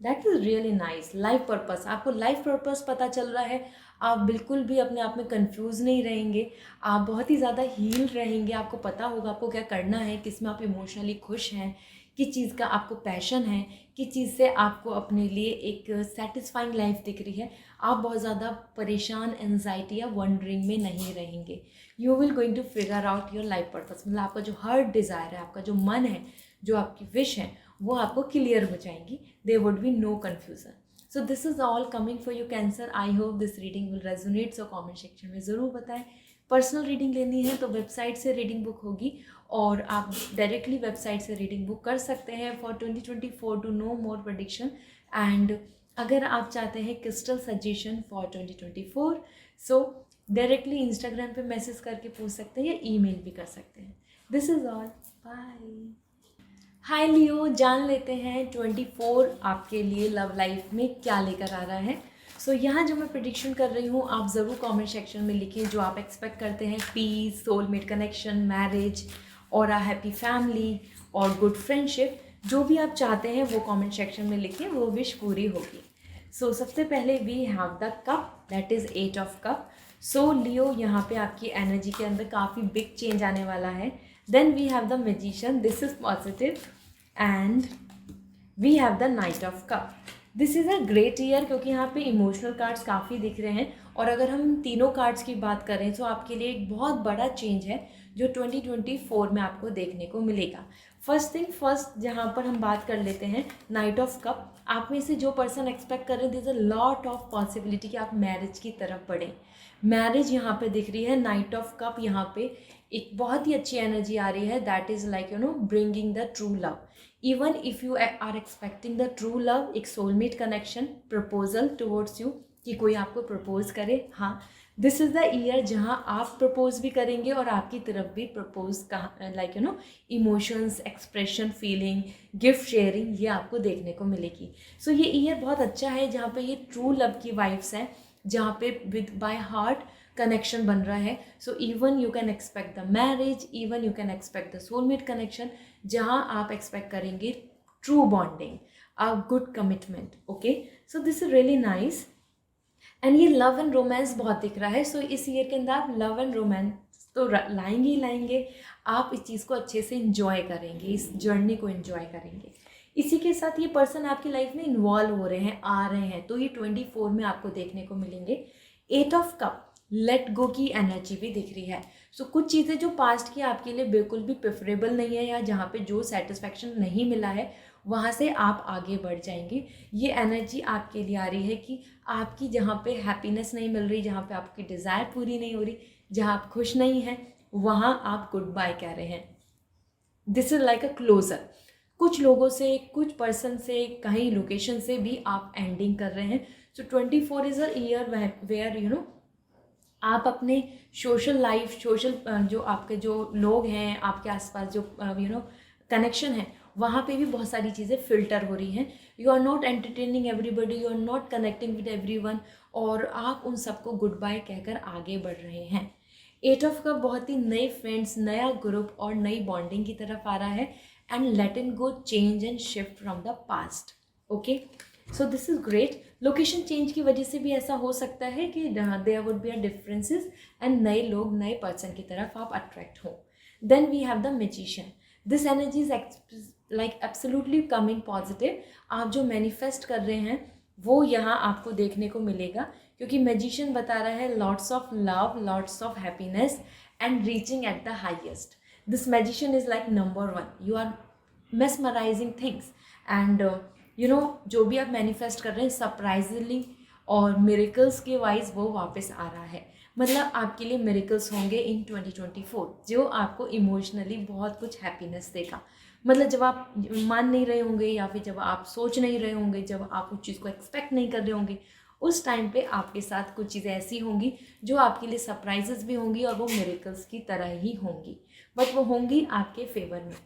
that is really nice. Life purpose, आपको लाइफ पर्पस पता चल रहा है. आप बिल्कुल भी अपने आप में कंफ्यूज नहीं रहेंगे, आप बहुत ही ज़्यादा हील रहेंगे. आपको पता होगा आपको क्या करना है, किस में आप इमोशनली खुश हैं, किस चीज़ का आपको पैशन है, किस चीज़ से आपको अपने लिए एक सेटिस्फाइंग लाइफ दिख रही है. आप बहुत ज़्यादा परेशान, एंजाइटी या वंडरिंग में नहीं रहेंगे. You will going to figure out your life purpose. मतलब आपका जो हार्ट डिज़ायर है, आपका जो मन है, जो आपकी विश है, वो आपको क्लियर हो जाएंगी. There would be no confusion. So this is all coming for you Cancer. I hope this reading will resonate. So comment section में ज़रूर बताएं. पर्सनल रीडिंग लेनी है तो वेबसाइट से रीडिंग बुक होगी और आप डायरेक्टली वेबसाइट से रीडिंग बुक कर सकते हैं for 2024 to know more prediction. And अगर आप चाहते हैं crystal suggestion for 2024, so directly Instagram पे मैसेज करके पूछ सकते हैं या ईमेल भी कर सकते हैं. This is all. बाय. हाय लियो, जान लेते हैं 24 आपके लिए लव लाइफ में क्या लेकर आ रहा है. सो यहाँ जो मैं प्रेडिक्शन कर रही हूँ, आप ज़रूर कमेंट सेक्शन में लिखिए जो आप एक्सपेक्ट करते हैं. पीस, सोलमेट कनेक्शन, मैरिज और अ हैप्पी फैमिली और गुड फ्रेंडशिप, जो भी आप चाहते हैं वो कमेंट सेक्शन में लिखिए, वो विश पूरी होगी. सो सबसे पहले we have the cup, that is 8 of cup. So Leo, यहाँ पे आपकी एनर्जी के अंदर काफ़ी बिग चेंज आने वाला है. Then we have the magician, this is positive. And we have the knight of cup. This is a great year, क्योंकि यहाँ पे इमोशनल कार्ड्स काफ़ी दिख रहे हैं. और अगर हम तीनों कार्ड्स की बात करें तो आपके लिए एक बहुत बड़ा चेंज है जो 2024 में आपको देखने को मिलेगा. फर्स्ट थिंग फर्स्ट, जहाँ पर हम बात कर लेते हैं नाइट ऑफ कप. आप में से जो पर्सन एक्सपेक्ट कर रहे हैं, there is a lot of possibility कि आप मैरिज की तरफ बढ़ें. मैरिज यहाँ पे दिख रही है. नाइट ऑफ कप यहाँ पे एक बहुत ही अच्छी एनर्जी आ रही है. That is like bringing the true love. Even if you are expecting the true love, एक soulmate connection, proposal towards you, कि कोई आपको प्रपोज करे. हाँ, दिस इज़ द ईयर जहाँ आप प्रपोज भी करेंगे और आपकी तरफ भी प्रपोज का like emotions, expression, feeling, gift sharing, ये आपको देखने को मिलेगी. सो ये ईयर बहुत अच्छा है जहाँ पे ये ट्रू लव की वाइब्स हैं, जहाँ पे विद बाय हार्ट कनेक्शन बन रहा है. So even you can expect the marriage, even you can expect the soulmate connection, जहाँ आप एक्सपेक्ट करेंगे true bonding, a good commitment. Okay, so this is really nice. And ये लव एंड रोमांस बहुत दिख रहा है. सो इस ईयर के अंदर आप लव एंड रोमांस तो लाएंगे ही लाएंगे. आप इस चीज़ को अच्छे से इंजॉय करेंगे, इस जर्नी को इंजॉय करेंगे. इसी के साथ ये पर्सन आपकी लाइफ में इन्वॉल्व हो रहे हैं, आ रहे हैं, तो ये 24 में आपको देखने को मिलेंगे. 8 ऑफ कप, लेट गो की एनर्जी भी दिख रही है. सो कुछ चीज़ें जो पास्ट की आपके लिए बिल्कुल भी प्रेफरेबल नहीं है, या जहाँ पे जो सेटिस्फैक्शन नहीं मिला है, वहाँ से आप आगे बढ़ जाएंगे. ये एनर्जी आपके लिए आ रही है कि आपकी जहाँ पे हैप्पीनेस नहीं मिल रही, जहाँ पे आपकी डिज़ायर पूरी नहीं हो रही, जहाँ आप खुश नहीं हैं, वहाँ आप गुड बाय कह रहे हैं. This is like a closure. कुछ लोगों से, कुछ पर्सन से, कहीं लोकेशन से भी आप एंडिंग कर रहे हैं. So 24 is a year where आप अपने सोशल लाइफ, सोशल जो आपके जो लोग हैं आपके आसपास, जो कनेक्शन है वहाँ पे भी बहुत सारी चीज़ें फिल्टर हो रही हैं. You are not entertaining everybody, you are not connecting with everyone, और आप उन सबको गुड बाय कहकर आगे बढ़ रहे हैं. 8 ऑफ कप बहुत ही नए फ्रेंड्स, नया ग्रुप और नई बॉन्डिंग की तरफ आ रहा है. And let in go change and shift from the past. Okay, so this is great. Location change की वजह से भी ऐसा हो सकता है कि there would be a differences and नए लोग, नए पर्सन की तरफ आप अट्रैक्ट हो. Then we have the magician. This energy is like absolutely coming positive. आप जो मैनिफेस्ट कर रहे हैं वो यहाँ आपको देखने को मिलेगा, क्योंकि मैजिशियन बता रहा है lots of love, lots of happiness and reaching at the highest. This magician is like number 1. You are mesmerizing things and you know जो भी आप मैनिफेस्ट कर रहे हैं सरप्राइजली और मिरेकल्स के वाइज वो वापस आ रहा है. मतलब आपके लिए मिरेकल्स होंगे इन 2024 जो आपको इमोशनली बहुत कुछ हैप्पीनेस देगा. मतलब जब आप मान नहीं रहे होंगे या फिर जब आप सोच नहीं रहे होंगे, जब आप उस चीज़ को एक्सपेक्ट नहीं कर रहे होंगे, उस टाइम पे आपके साथ कुछ चीज़ें ऐसी होंगी जो आपके लिए सरप्राइजेस भी होंगी और वो मिरेकल्स की तरह ही होंगी, बट वो होंगी आपके फेवर में.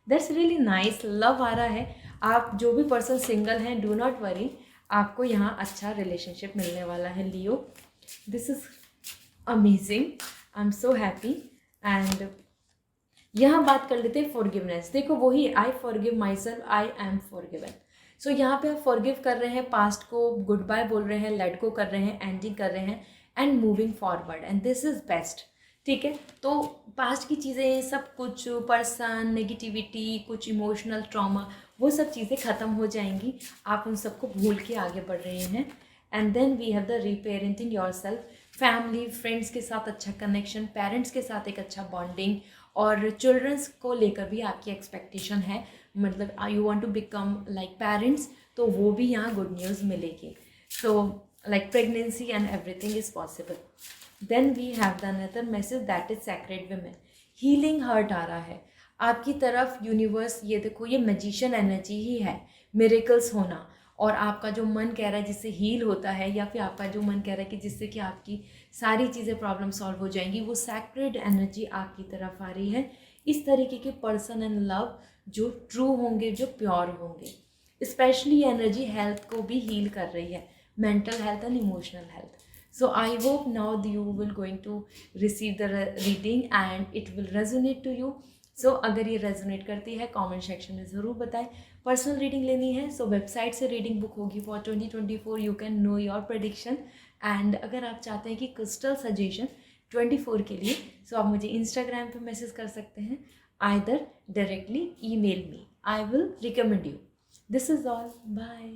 That's really nice. लव आ रहा है. आप जो भी पर्सन सिंगल हैं, डू नॉट वरी, आपको यहाँ अच्छा रिलेशनशिप मिलने वाला है Leo. This is amazing. I am so happy. And यहाँ बात कर लेते हैं फॉरगिवनेस. देखो वही I forgive myself, I am forgiven. So यहाँ पे आप फॉरगिव कर रहे हैं, पास्ट को गुड बाय बोल रहे हैं, लेट गो कर रहे हैं, एंडिंग कर रहे हैं and moving forward, and this is best. ठीक है, तो पास्ट की चीज़ें सब कुछ, पर्सन, नेगेटिविटी, कुछ इमोशनल ट्रॉमा, वो सब चीज़ें ख़त्म हो जाएंगी. आप उन सबको भूल के आगे बढ़ रहे हैं. And then we have the reparenting yourself. Family, friends के साथ अच्छा कनेक्शन, पेरेंट्स के साथ एक अच्छा बॉन्डिंग, और चिल्ड्रंस को लेकर भी आपकी एक्सपेक्टेशन है. मतलब you want to become like parents, तो वो भी यहाँ गुड न्यूज़ मिलेगी. So like pregnancy and everything is possible. Then we have the another message that is sacred women. Healing hurt आ रहा है आपकी तरफ. यूनिवर्स, ये देखो, ये मैजिशियन एनर्जी ही है, मिरेकल्स होना, और आपका जो मन कह रहा है जिससे हील होता है, या फिर आपका जो मन कह रहा है कि जिससे कि आपकी सारी चीज़ें प्रॉब्लम सॉल्व हो जाएंगी, वो सैक्रेड एनर्जी आपकी तरफ आ रही है. इस तरीके के पर्सन एंड लव जो ट्रू होंगे, जो प्योर होंगे. स्पेशली एनर्जी हेल्थ को भी हील कर रही है, mental health and emotional health. So I hope now you will going to receive the reading and it will resonate to you. So अगर ये रेजोनेट करती है कमेंट सेक्शन में ज़रूर बताएं. पर्सनल रीडिंग लेनी है सो वेबसाइट से रीडिंग बुक होगी for 2024. You can know your prediction. And अगर आप चाहते हैं कि क्रिस्टल सजेशन 24 के लिए, सो आप मुझे इंस्टाग्राम पे मैसेज कर सकते हैं, either directly email me. I will recommend you. This is all. Bye.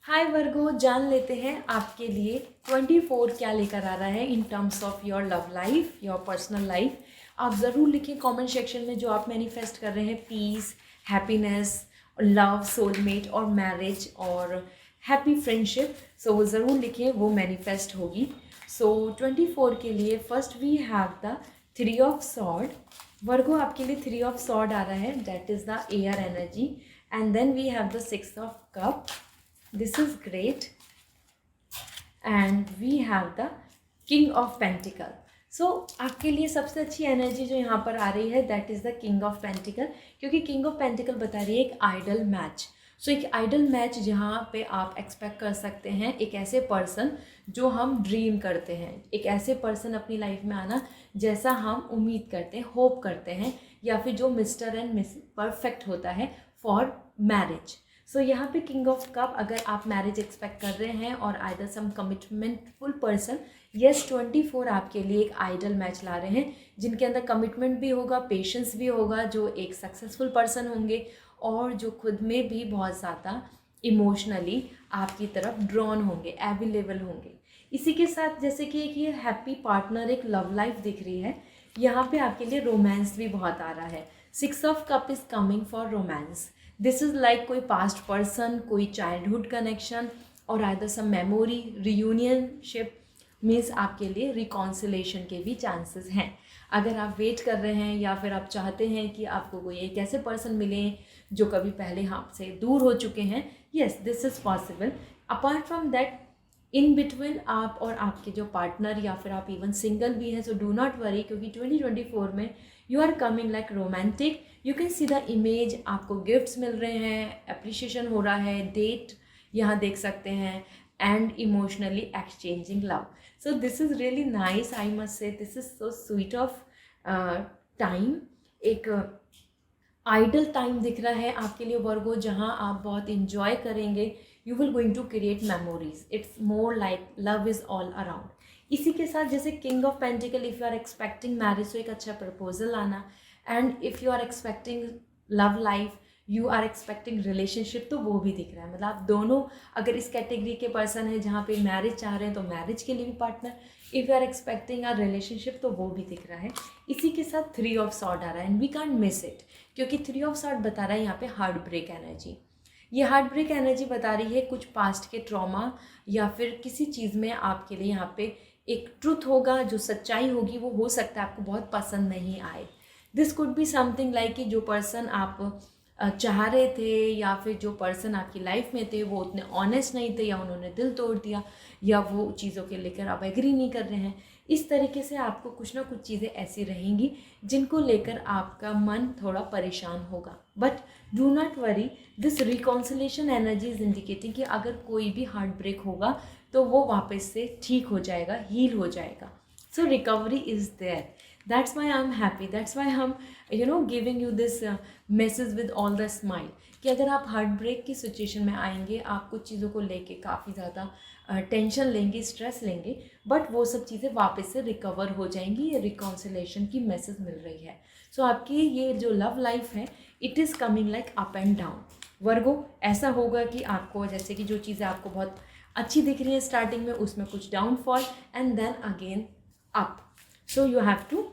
Hi Virgo, जान लेते हैं आपके लिए 24 क्या लेकर आ रहा है in terms of your love life, your personal life. आप ज़रूर लिखें कमेंट सेक्शन में जो आप मैनिफेस्ट कर रहे हैं, पीस, हैप्पीनेस, लव, सोलमेट और मैरिज और हैप्पी फ्रेंडशिप. सो वो ज़रूर लिखें, वो मैनिफेस्ट होगी. सो 24 के लिए first we have the 3 of sword. Virgo आपके लिए 3 ऑफ सॉर्ड आ रहा है, that is the air energy. And then we have the 6 of cup. This is great. And we have the King of Pentacle. So आपके लिए सबसे अच्छी एनर्जी जो यहाँ पर आ रही है that is the king of pentacle, क्योंकि किंग ऑफ पेंटिकल बता रही है एक आइडल मैच. सो एक आइडल मैच जहाँ पे आप एक्सपेक्ट कर सकते हैं एक ऐसे पर्सन जो हम ड्रीम करते हैं, एक ऐसे पर्सन अपनी लाइफ में आना जैसा हम उम्मीद करते हैं, होप करते हैं, या फिर जो मिस्टर एंड मिस परफेक्ट होता है फॉर मैरिज. सो यहाँ पे किंग ऑफ कप, अगर आप मैरिज एक्सपेक्ट कर रहे हैं और आइदर सम कमिटमेंटफुल पर्सन, येस 24 आपके लिए एक आइडल मैच ला रहे हैं जिनके अंदर कमिटमेंट भी होगा, पेशेंस भी होगा, जो एक सक्सेसफुल पर्सन होंगे और जो खुद में भी बहुत ज़्यादा इमोशनली आपकी तरफ ड्रॉन होंगे, अवेलेबल होंगे. इसी के साथ जैसे कि एक ये हैप्पी पार्टनर, एक लव लाइफ दिख रही है, यहाँ पे आपके लिए रोमांस भी बहुत आ रहा है. 6 of cup is coming for romance. This is like कोई पास्ट पर्सन, कोई चाइल्डहुड कनेक्शन और आइदर सम मेमोरी, रियूनियनशिप. मीन्स आपके लिए रिकॉन्सिलेशन के भी चांसेस हैं. अगर आप वेट कर रहे हैं या फिर आप चाहते हैं कि आपको कोई एक ऐसे पर्सन मिले जो कभी पहले आपसे दूर हो चुके हैं, yes this is possible. Apart from that, in between आप और आपके जो पार्टनर या फिर आप इवन सिंगल भी हैं, सो डू नॉट वरी, क्योंकि 2024 में you are coming like romantic. You can see the image, आपको गिफ्ट्स मिल रहे हैं, अप्रिशिएशन हो रहा है, डेट यहाँ देख सकते हैं, and emotionally exchanging love. So this is really nice, I must से this is so sweet of time. एक आइडल टाइम दिख रहा है आपके लिए वर्गो, जहाँ आप बहुत इंजॉय करेंगे. You will going to create memories. It's more like love is all around. इसी के साथ जैसे king of pentacle, if you are expecting marriage तो एक अच्छा प्रपोजल आना, and if you are expecting love life, you are expecting relationship, तो वो भी दिख रहा है. मतलब आप दोनों अगर इस कैटेगरी के पर्सन हैं जहाँ पे मैरिज चाह रहे हैं तो मैरिज के लिए भी partner, if you are expecting a relationship तो वो भी दिख रहा है. इसी के साथ 3 ऑफ सॉर्ड आ रहा है, and we can't miss it, क्योंकि 3 ऑफ सॉर्ड बता रहा है यहाँ पे हार्ट ब्रेक एनर्जी. ये हार्ट ब्रेक एनर्जी बता रही है कुछ पास्ट के ट्रॉमा, या फिर किसी चीज़ में आपके लिए यहाँ पे एक ट्रुथ होगा, जो सच्चाई होगी वो हो सकता है आपको बहुत पसंद नहीं आए. This could be something like कि जो पर्सन आप चाह रहे थे, या फिर जो पर्सन आपकी लाइफ में थे वो उतने ऑनेस्ट नहीं थे, या उन्होंने दिल तोड़ दिया, या वो चीज़ों के लेकर आप एग्री नहीं कर रहे हैं. इस तरीके से आपको कुछ ना कुछ चीज़ें ऐसी रहेंगी जिनको लेकर आपका मन थोड़ा परेशान होगा. But do not worry, this reconciliation energy is indicating कि अगर कोई भी हार्ट ब्रेक होगा तो वो वापस से ठीक हो जाएगा, हील हो जाएगा. So recovery is there. That's why I am happy, that's why हम giving you this message with all the smile, कि अगर आप हार्ट ब्रेक की सिचुएशन में आएंगे, आप कुछ चीज़ों को लेके काफ़ी ज़्यादा टेंशन लेंगे, स्ट्रेस लेंगे, बट वो सब चीज़ें वापस से रिकवर हो जाएंगी. ये रिकॉन्सिलेशन की मैसेज मिल रही है. सो आपकी ये जो लव लाइफ है, it is coming like up and down. Virgo, ऐसा होगा कि आपको जैसे कि जो चीज़ें आपको बहुत अच्छी दिख रही है स्टार्टिंग में, उसमें कुछ downfall and then again up. So you have to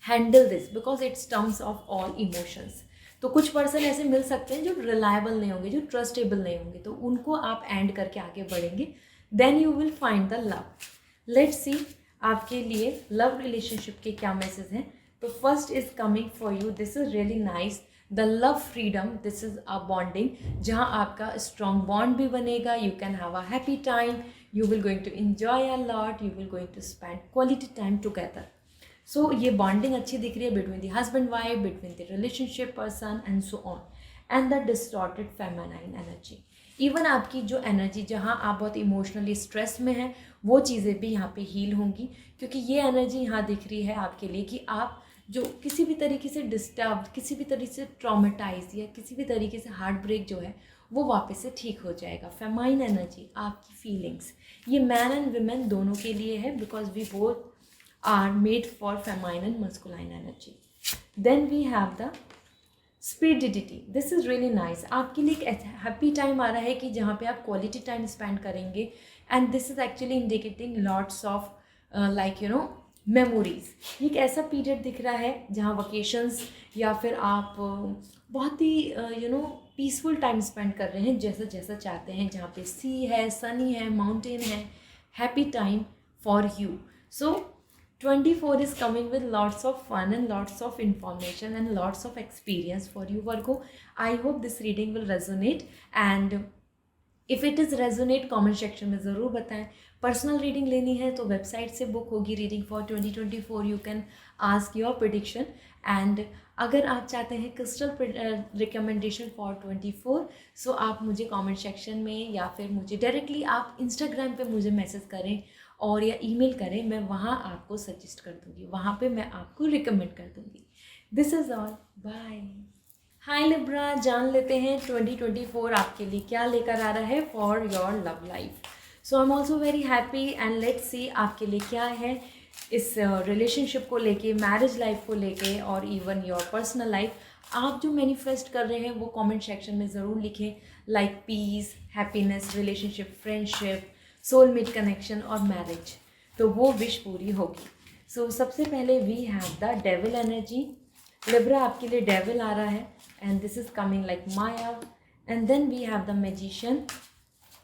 handle this because it's terms of all emotions. तो कुछ पर्सन ऐसे मिल सकते हैं जो रिलायबल नहीं होंगे, जो ट्रस्टेबल नहीं होंगे, तो उनको आप एंड करके आगे बढ़ेंगे. Then you will find the love. Let's see आपके लिए लव रिलेशनशिप के क्या मैसेज हैं. तो first is coming for you, this is really nice, the love freedom. This is a bonding, जहाँ आपका स्ट्रॉन्ग बॉन्ड भी बनेगा. You can have a happy time, you will going to enjoy a lot, you will going to spend quality time together. So ये बॉन्डिंग अच्छी दिख रही है between the husband wife, between the relationship person and so on. And the distorted feminine energy, even आपकी जो एनर्जी जहाँ आप बहुत इमोशनली स्ट्रेस में हैं, वो चीज़ें भी यहाँ पे हील होंगी, क्योंकि ये एनर्जी यहाँ दिख रही है आपके लिए कि आप जो किसी भी तरीके से डिस्टर्ब, किसी भी तरीके से ट्रॉमेटाइज, या किसी भी तरीके से हार्ट ब्रेक जो है वो वापस से ठीक हो जाएगा. फेमाइन एनर्जी, आपकी फीलिंग्स, ये मैन एंड वुमेन दोनों के लिए है, because we both are made for feminine and masculine energy. Then we have the speedidity. This is really nice. आपके लिए एक हैप्पी टाइम आ रहा है कि जहाँ पे आप क्वालिटी टाइम स्पेंड करेंगे, and this is actually indicating lots of like memories. एक ऐसा पीरियड दिख रहा है जहाँ वकेशंस, या फिर आप बहुत ही पीसफुल टाइम स्पेंड कर रहे हैं जैसा जैसा चाहते हैं, जहाँ पे सी है, सनी है, माउंटेन है, happy time for you. So 24 is coming with lots of fun and lots of information and lots of experience for you, Virgo. I hope this reading will resonate, and if it is resonate, comment section में ज़रूर बताएं. पर्सनल रीडिंग लेनी है तो वेबसाइट से बुक होगी reading for 2024. You can ask your prediction. And अगर आप चाहते हैं क्रिस्टल रिकमेंडेशन फॉर 24, सो आप मुझे कमेंट सेक्शन में, या फिर मुझे डायरेक्टली आप इंस्टाग्राम पे मुझे मैसेज करें और या ईमेल करें, मैं वहाँ आपको सजेस्ट कर दूँगी, वहाँ पे मैं आपको रिकमेंड कर दूँगी. This is all, bye. Hi Libra, जान लेते हैं 2024 आपके लिए क्या लेकर आ रहा है for your love life. So I am also very happy, and let's see आपके लिए क्या है इस रिलेशनशिप को लेके, मैरिज लाइफ को लेके, और इवन योर पर्सनल लाइफ. आप जो मैनिफेस्ट कर रहे हैं वो कमेंट सेक्शन में ज़रूर लिखें, like peace, happiness, relationship, friendship, soulmate connection और मैरिज, तो वो विश पूरी होगी. सो सबसे पहले we have the devil energy. Libra, आपके लिए डेविल आ रहा है, and this is coming like maya. And then we have the magician.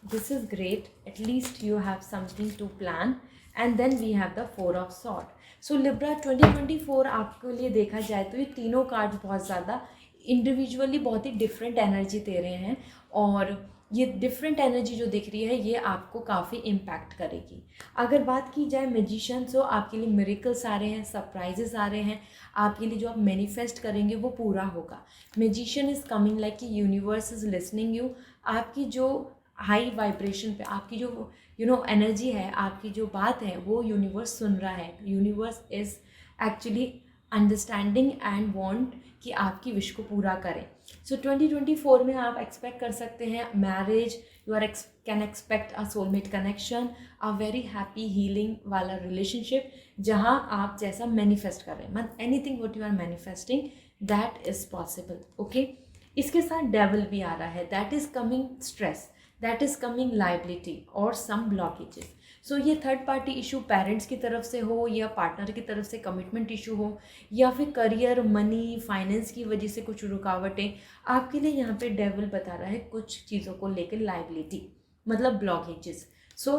This is great, at least you have something to plan. And then we have the 4 of sword. So Libra, 2024 आपके लिए देखा जाए तो ये तीनों कार्ड्स बहुत ज़्यादा इंडिविजुअली बहुत ही डिफरेंट एनर्जी दे रहे हैं, और ये डिफरेंट एनर्जी जो दिख रही है ये आपको काफ़ी इम्पैक्ट करेगी। अगर बात की जाए मैजिशियन, तो आपके लिए मिरेकल्स आ रहे हैं, सरप्राइजेस आ रहे हैं, आपके लिए जो आप मैनिफेस्ट करेंगे वो पूरा होगा। मैजिशियन इज़ कमिंग लाइक कि यूनिवर्स इज़ लिसनिंग यू। आपकी जो हाई वाइब्रेशन पे आपकी जो एनर्जी है, आपकी जो बात है वो यूनिवर्स सुन रहा है। Universe is actually understanding and want कि आपकी विश को पूरा करें। सो 2024 में आप एक्सपेक्ट कर सकते हैं marriage, you are can expect a soulmate connection, a very happy healing वाला रिलेशनशिप, जहां आप जैसा मैनिफेस्ट कर रहे हैं, मतलब anything what you are manifesting that is possible. Okay, इसके साथ डेविल भी आ रहा है, that is coming stress, that is coming liability और सम ब्लॉकेजेस। सो ये थर्ड पार्टी इशू पेरेंट्स की तरफ से हो या पार्टनर की तरफ से कमिटमेंट इशू हो या फिर करियर, मनी, फाइनेंस की वजह से कुछ रुकावटें, आपके लिए यहाँ पे डेविल बता रहा है कुछ चीज़ों को लेकर लाइबिलिटी, मतलब blockages. So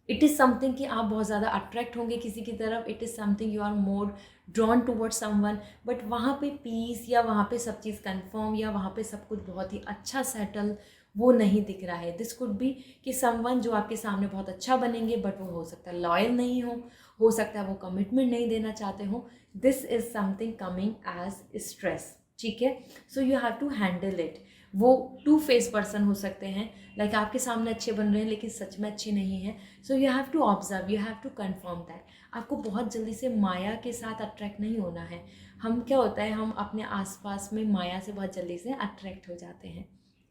it is something कि आप बहुत ज़्यादा अट्रैक्ट होंगे किसी की तरफ, it is something you are more drawn towards someone, but वहाँ पे पीस या वहाँ पे सब चीज़ कंफर्म या वहाँ पे सब कुछ बहुत ही अच्छा सेटल वो नहीं दिख रहा है। दिस कुड बी कि समवन जो आपके सामने बहुत अच्छा बनेंगे बट वो हो सकता है लॉयल नहीं हो सकता है वो कमिटमेंट नहीं देना चाहते हो। This is something coming as stress, ठीक है। So you have to handle it. वो टू फेस पर्सन हो सकते हैं, लाइक आपके सामने अच्छे बन रहे हैं लेकिन सच में अच्छे नहीं हैं। So you have to observe, you have to confirm that. आपको बहुत जल्दी से माया के साथ अट्रैक्ट नहीं होना है। हम क्या होता है, हम अपने आसपास में माया से बहुत जल्दी से अट्रैक्ट हो जाते हैं।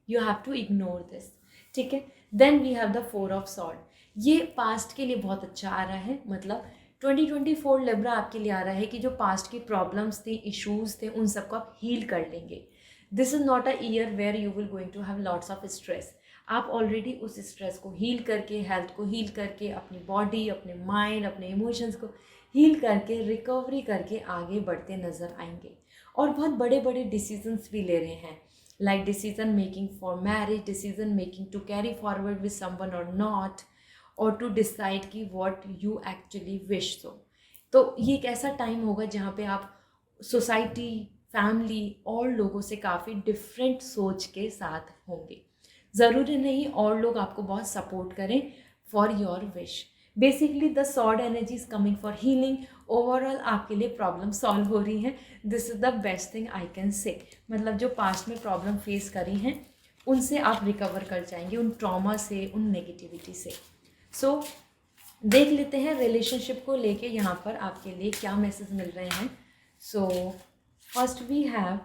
You have to ignore this, ठीक है। Then we have the 4 of sword. ये पास्ट के लिए बहुत अच्छा आ रहा है, मतलब 2024 लिब्रा आपके लिए आ रहा है कि जो पास्ट की प्रॉब्लम्स थी, इश्यूज थे, उन सबको आप हील कर लेंगे। This is not a year where you will going to have lots of stress. आप ऑलरेडी उस स्ट्रेस को हील करके, हेल्थ को हील करके, अपनी बॉडी, अपने माइंड, अपने इमोशंस को हील करके, रिकवरी करके आगे बढ़ते नज़र आएंगे। और बहुत बड़े बड़े डिसीजंस भी ले रहे हैं, like decision making for marriage, decision making to carry forward with someone or not, और to decide कि what you actually wish so। तो ये एक ऐसा टाइम होगा जहाँ पे आप सोसाइटी, फैमिली और लोगों से काफ़ी डिफरेंट सोच के साथ होंगे। ज़रूरी नहीं और लोग आपको बहुत सपोर्ट करें for your wish. Basically the sword energy is coming for healing. Overall आपके लिए प्रॉब्लम सॉल्व हो रही हैं। This is the best thing I can say, मतलब जो पास्ट में प्रॉब्लम फेस करी हैं उनसे आप रिकवर कर जाएंगे, उन ट्रॉमा से, उन नेगेटिविटी से। सो देख लेते हैं रिलेशनशिप को लेके यहाँ पर आपके लिए क्या मैसेज मिल रहे हैं। So first we have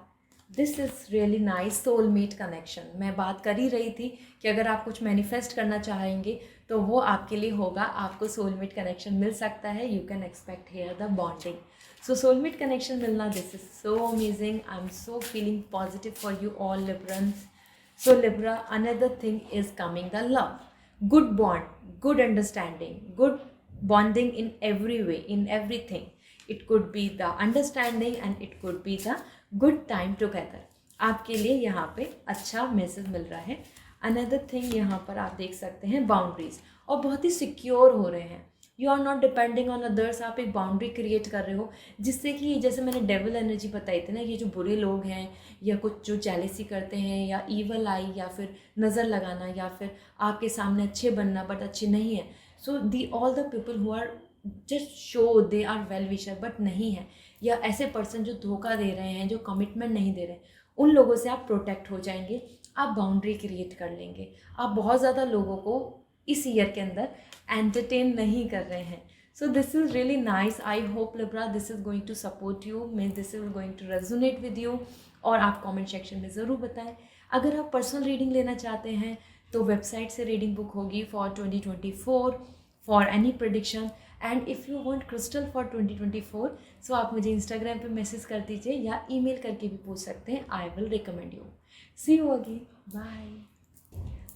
this is really nice soulmate connection. मैं बात कर ही रही थी कि अगर आप कुछ मैनिफेस्ट करना चाहेंगे तो वो आपके लिए होगा, आपको सोलमेट कनेक्शन मिल सकता है। You can expect here the bonding. So soulmate connection मिलना, this is so amazing. I am so feeling positive for you all Librans. So Libra, another thing is coming the love, good bond, good understanding, good bonding in every way, in everything. It could be the understanding and it could be the good time together. आपके लिए यहाँ पे अच्छा मैसेज मिल रहा है। अनदर थिंग यहाँ पर आप देख सकते हैं बाउंड्रीज, और बहुत ही सिक्योर हो रहे हैं। You are not depending on others. आप एक बाउंड्री क्रिएट कर रहे हो जिससे कि, जैसे मैंने डेविल एनर्जी बताई थी ना, ये जो बुरे लोग हैं या कुछ जो जेलेसी करते हैं या ईवल आई या फिर नज़र लगाना या फिर आपके सामने अच्छे बनना बट अच्छे नहीं है, so the all the people who are just show they are well wisher but नहीं है, या ऐसे पर्सन जो धोखा दे रहे हैं, जो कमिटमेंट नहीं दे रहे, उन लोगों से आप प्रोटेक्ट हो जाएंगे। आप बाउंड्री क्रिएट कर लेंगे। आप बहुत ज़्यादा लोगों को इस ईयर के अंदर एंटरटेन नहीं कर रहे हैं। So this is really nice. I hope Libra this is going to support you, may this is going to resonate with you. और आप कमेंट सेक्शन में ज़रूर बताएं। अगर आप पर्सनल रीडिंग लेना चाहते हैं तो वेबसाइट से रीडिंग बुक होगी for 2024 for any prediction. And if you want crystal for 2024, सो आप मुझे इंस्टाग्राम पे मैसेज कर दीजिए या ईमेल करके भी पूछ सकते हैं। I will recommend you. See you again, bye.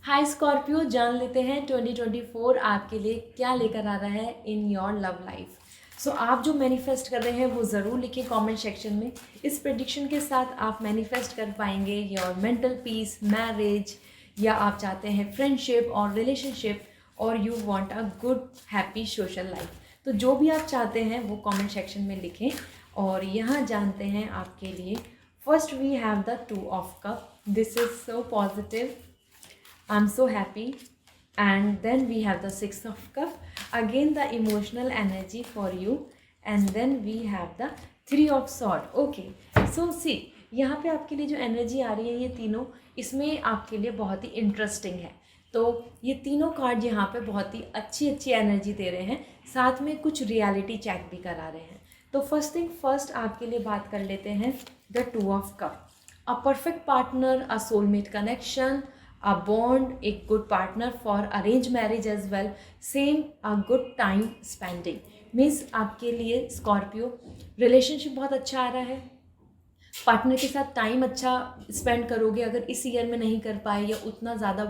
Hi Scorpio, जान लेते हैं 2024 आपके लिए क्या लेकर आ रहा है इन योर लव लाइफ। सो आप जो मैनिफेस्ट कर रहे हैं वो ज़रूर लिखिए कमेंट सेक्शन में। इस प्रेडिक्शन के साथ आप मैनिफेस्ट कर पाएंगे योर मेंटल पीस, मैरिज, या आप चाहते हैं फ्रेंडशिप और रिलेशनशिप, और you want a good happy social life. तो जो भी आप चाहते हैं वो कमेंट सेक्शन में लिखें। और यहाँ जानते हैं आपके लिए, first we have the 2 of cup. This is so positive. I'm so happy. And then we have the Six of Cup, again the emotional energy for you. And then we have the Three of Sword. Okay, so see, यहाँ पे आपके लिए जो एनर्जी आ रही है, ये तीनों इसमें आपके लिए बहुत ही इंटरेस्टिंग है। तो ये तीनों कार्ड यहाँ पे बहुत ही अच्छी अच्छी एनर्जी दे रहे हैं, साथ में कुछ रियलिटी चेक भी करा रहे हैं। तो फर्स्ट थिंग फर्स्ट आपके लिए बात कर लेते हैं the two of cup. A perfect partner, a soulmate connection, a bond, a good partner for arranged marriage as well, same a good time spending means आपके लिए स्कॉर्पियो रिलेशनशिप बहुत अच्छा आ रहा है, पार्टनर के साथ टाइम अच्छा स्पेंड करोगे। अगर इस ईयर में नहीं कर पाए या उतना ज़्यादा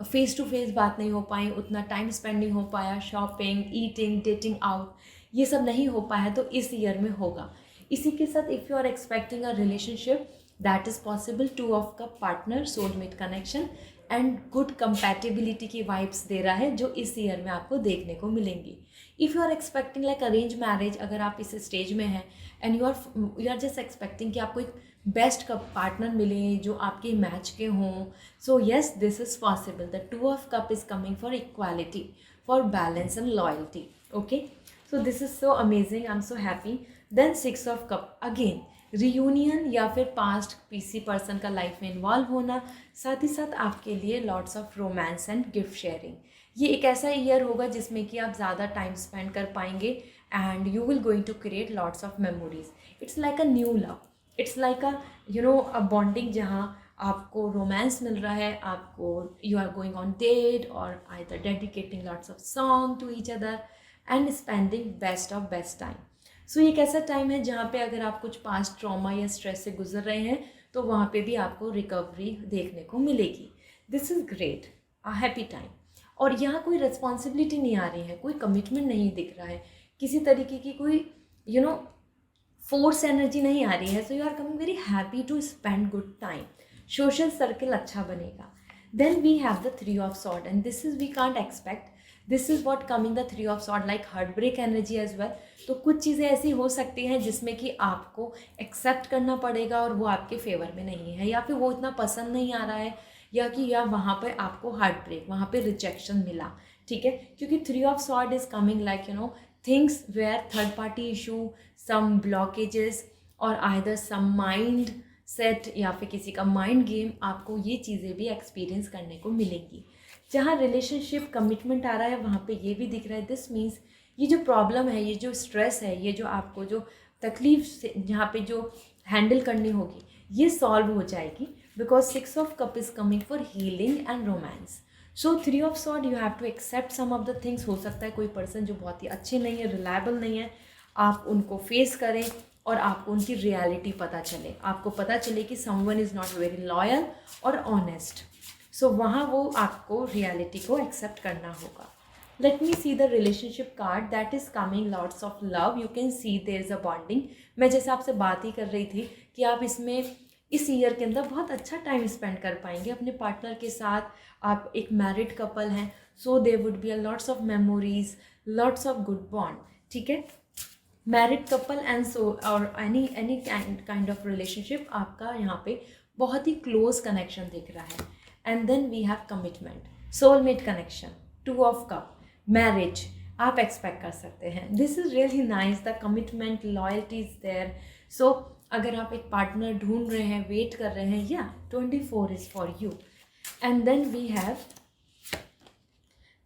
फेस टू फेस बात नहीं हो पाई, उतना टाइम स्पेंड नहीं हो पाया, शॉपिंग, ईटिंग, डेटिंग आउट, ये सब नहीं हो पाया, तो इस ईयर में होगा। इसी के साथ if you are expecting a relationship that is possible, two of cup partner, soulmate connection and good compatibility की वाइब्स दे रहा है, जो इस ईयर में आपको देखने को मिलेंगी। If you are expecting like arrange marriage, अगर आप इस स्टेज में हैं and you are just expecting कि आपको एक बेस्ट कप पार्टनर मिले जो आपके मैच के हों, so yes this is possible. The two of cup is coming for equality, for balance and loyalty. Okay, so this is so amazing, I am so happy. Then six of cup, again reunion या फिर पास्ट किसी पर्सन का लाइफ में इन्वॉल्व होना, साथ ही साथ आपके लिए lots of romance and gift sharing. ये एक ऐसा ईयर होगा जिसमें कि आप ज़्यादा टाइम स्पेंड कर पाएंगे and you will going to create lots of memories. It's like a new love, it's like a bonding जहाँ आपको रोमांस मिल रहा है, आपको you are going on date और either dedicating lots of song to each other and spending best of best time. So ये एक ऐसा टाइम है जहाँ पे अगर आप कुछ पास्ट ट्रॉमा या स्ट्रेस से गुजर रहे हैं तो वहाँ पे भी आपको रिकवरी देखने को मिलेगी। This is great, a happy time. और यहाँ कोई रिस्पॉन्सिबिलिटी नहीं आ रही है, कोई कमिटमेंट नहीं दिख रहा है, किसी तरीके की कोई फोर्स एनर्जी नहीं आ रही है। So you are coming very happy to spend good time, social circle अच्छा बनेगा। Then we have the three of sword and this is we can't expect, this is what coming the three of sword like heart break energy as well. तो कुछ चीज़ें ऐसी हो सकती हैं जिसमें कि आपको एक्सेप्ट करना पड़ेगा और वो आपके फेवर में नहीं है, या फिर वो इतना पसंद नहीं आ रहा है, या वहाँ पर आपको हार्ट ब्रेक, वहाँ पे रिजेक्शन मिला, ठीक है। क्योंकि three of sword is coming like things where third party issue, some blockages और आइदर सम माइंड सेट या फिर किसी का माइंड गेम, आपको ये चीज़ें भी एक्सपीरियंस करने को मिलेंगी। जहाँ रिलेशनशिप कमिटमेंट आ रहा है वहाँ पे ये भी दिख रहा है। दिस मीन्स ये जो प्रॉब्लम है, ये जो स्ट्रेस है, ये जो आपको जो तकलीफ से जहाँ पे जो हैंडल करनी होगी, ये सॉल्व हो जाएगी, because six of cup is coming for healing and romance. So three of sword you have to accept some of the things. हो सकता है कोई पर्सन जो बहुत ही अच्छे नहीं है, रिलायबल नहीं है, आप उनको फेस करें और आपको उनकी रियलिटी पता चले, आपको पता चले कि someone is not very loyal और ऑनेस्ट। सो वहाँ वो आपको रियलिटी को एक्सेप्ट करना होगा। Let me see the relationship card that is coming lots of love. You can see there is a bonding. मैं जैसे आपसे बात ही कर रही थी कि आप इसमें इस ईयर के अंदर बहुत अच्छा टाइम स्पेंड कर पाएंगे अपने पार्टनर के साथ। आप एक मैरिड कपल हैं, so there would be a lots of memories, lots of good bond, ठीक है। मैरिड कपल एंड सो और एनी काइंड ऑफ रिलेशनशिप, आपका यहाँ पे बहुत ही क्लोज कनेक्शन दिख रहा है। And then we have commitment, soulmate connection, two of cup, marriage आप एक्सपेक्ट कर सकते हैं। This is really nice, the commitment, loyalty is there. So अगर आप एक पार्टनर ढूंढ रहे हैं, वेट कर रहे हैं, या 24 is for you. And then we have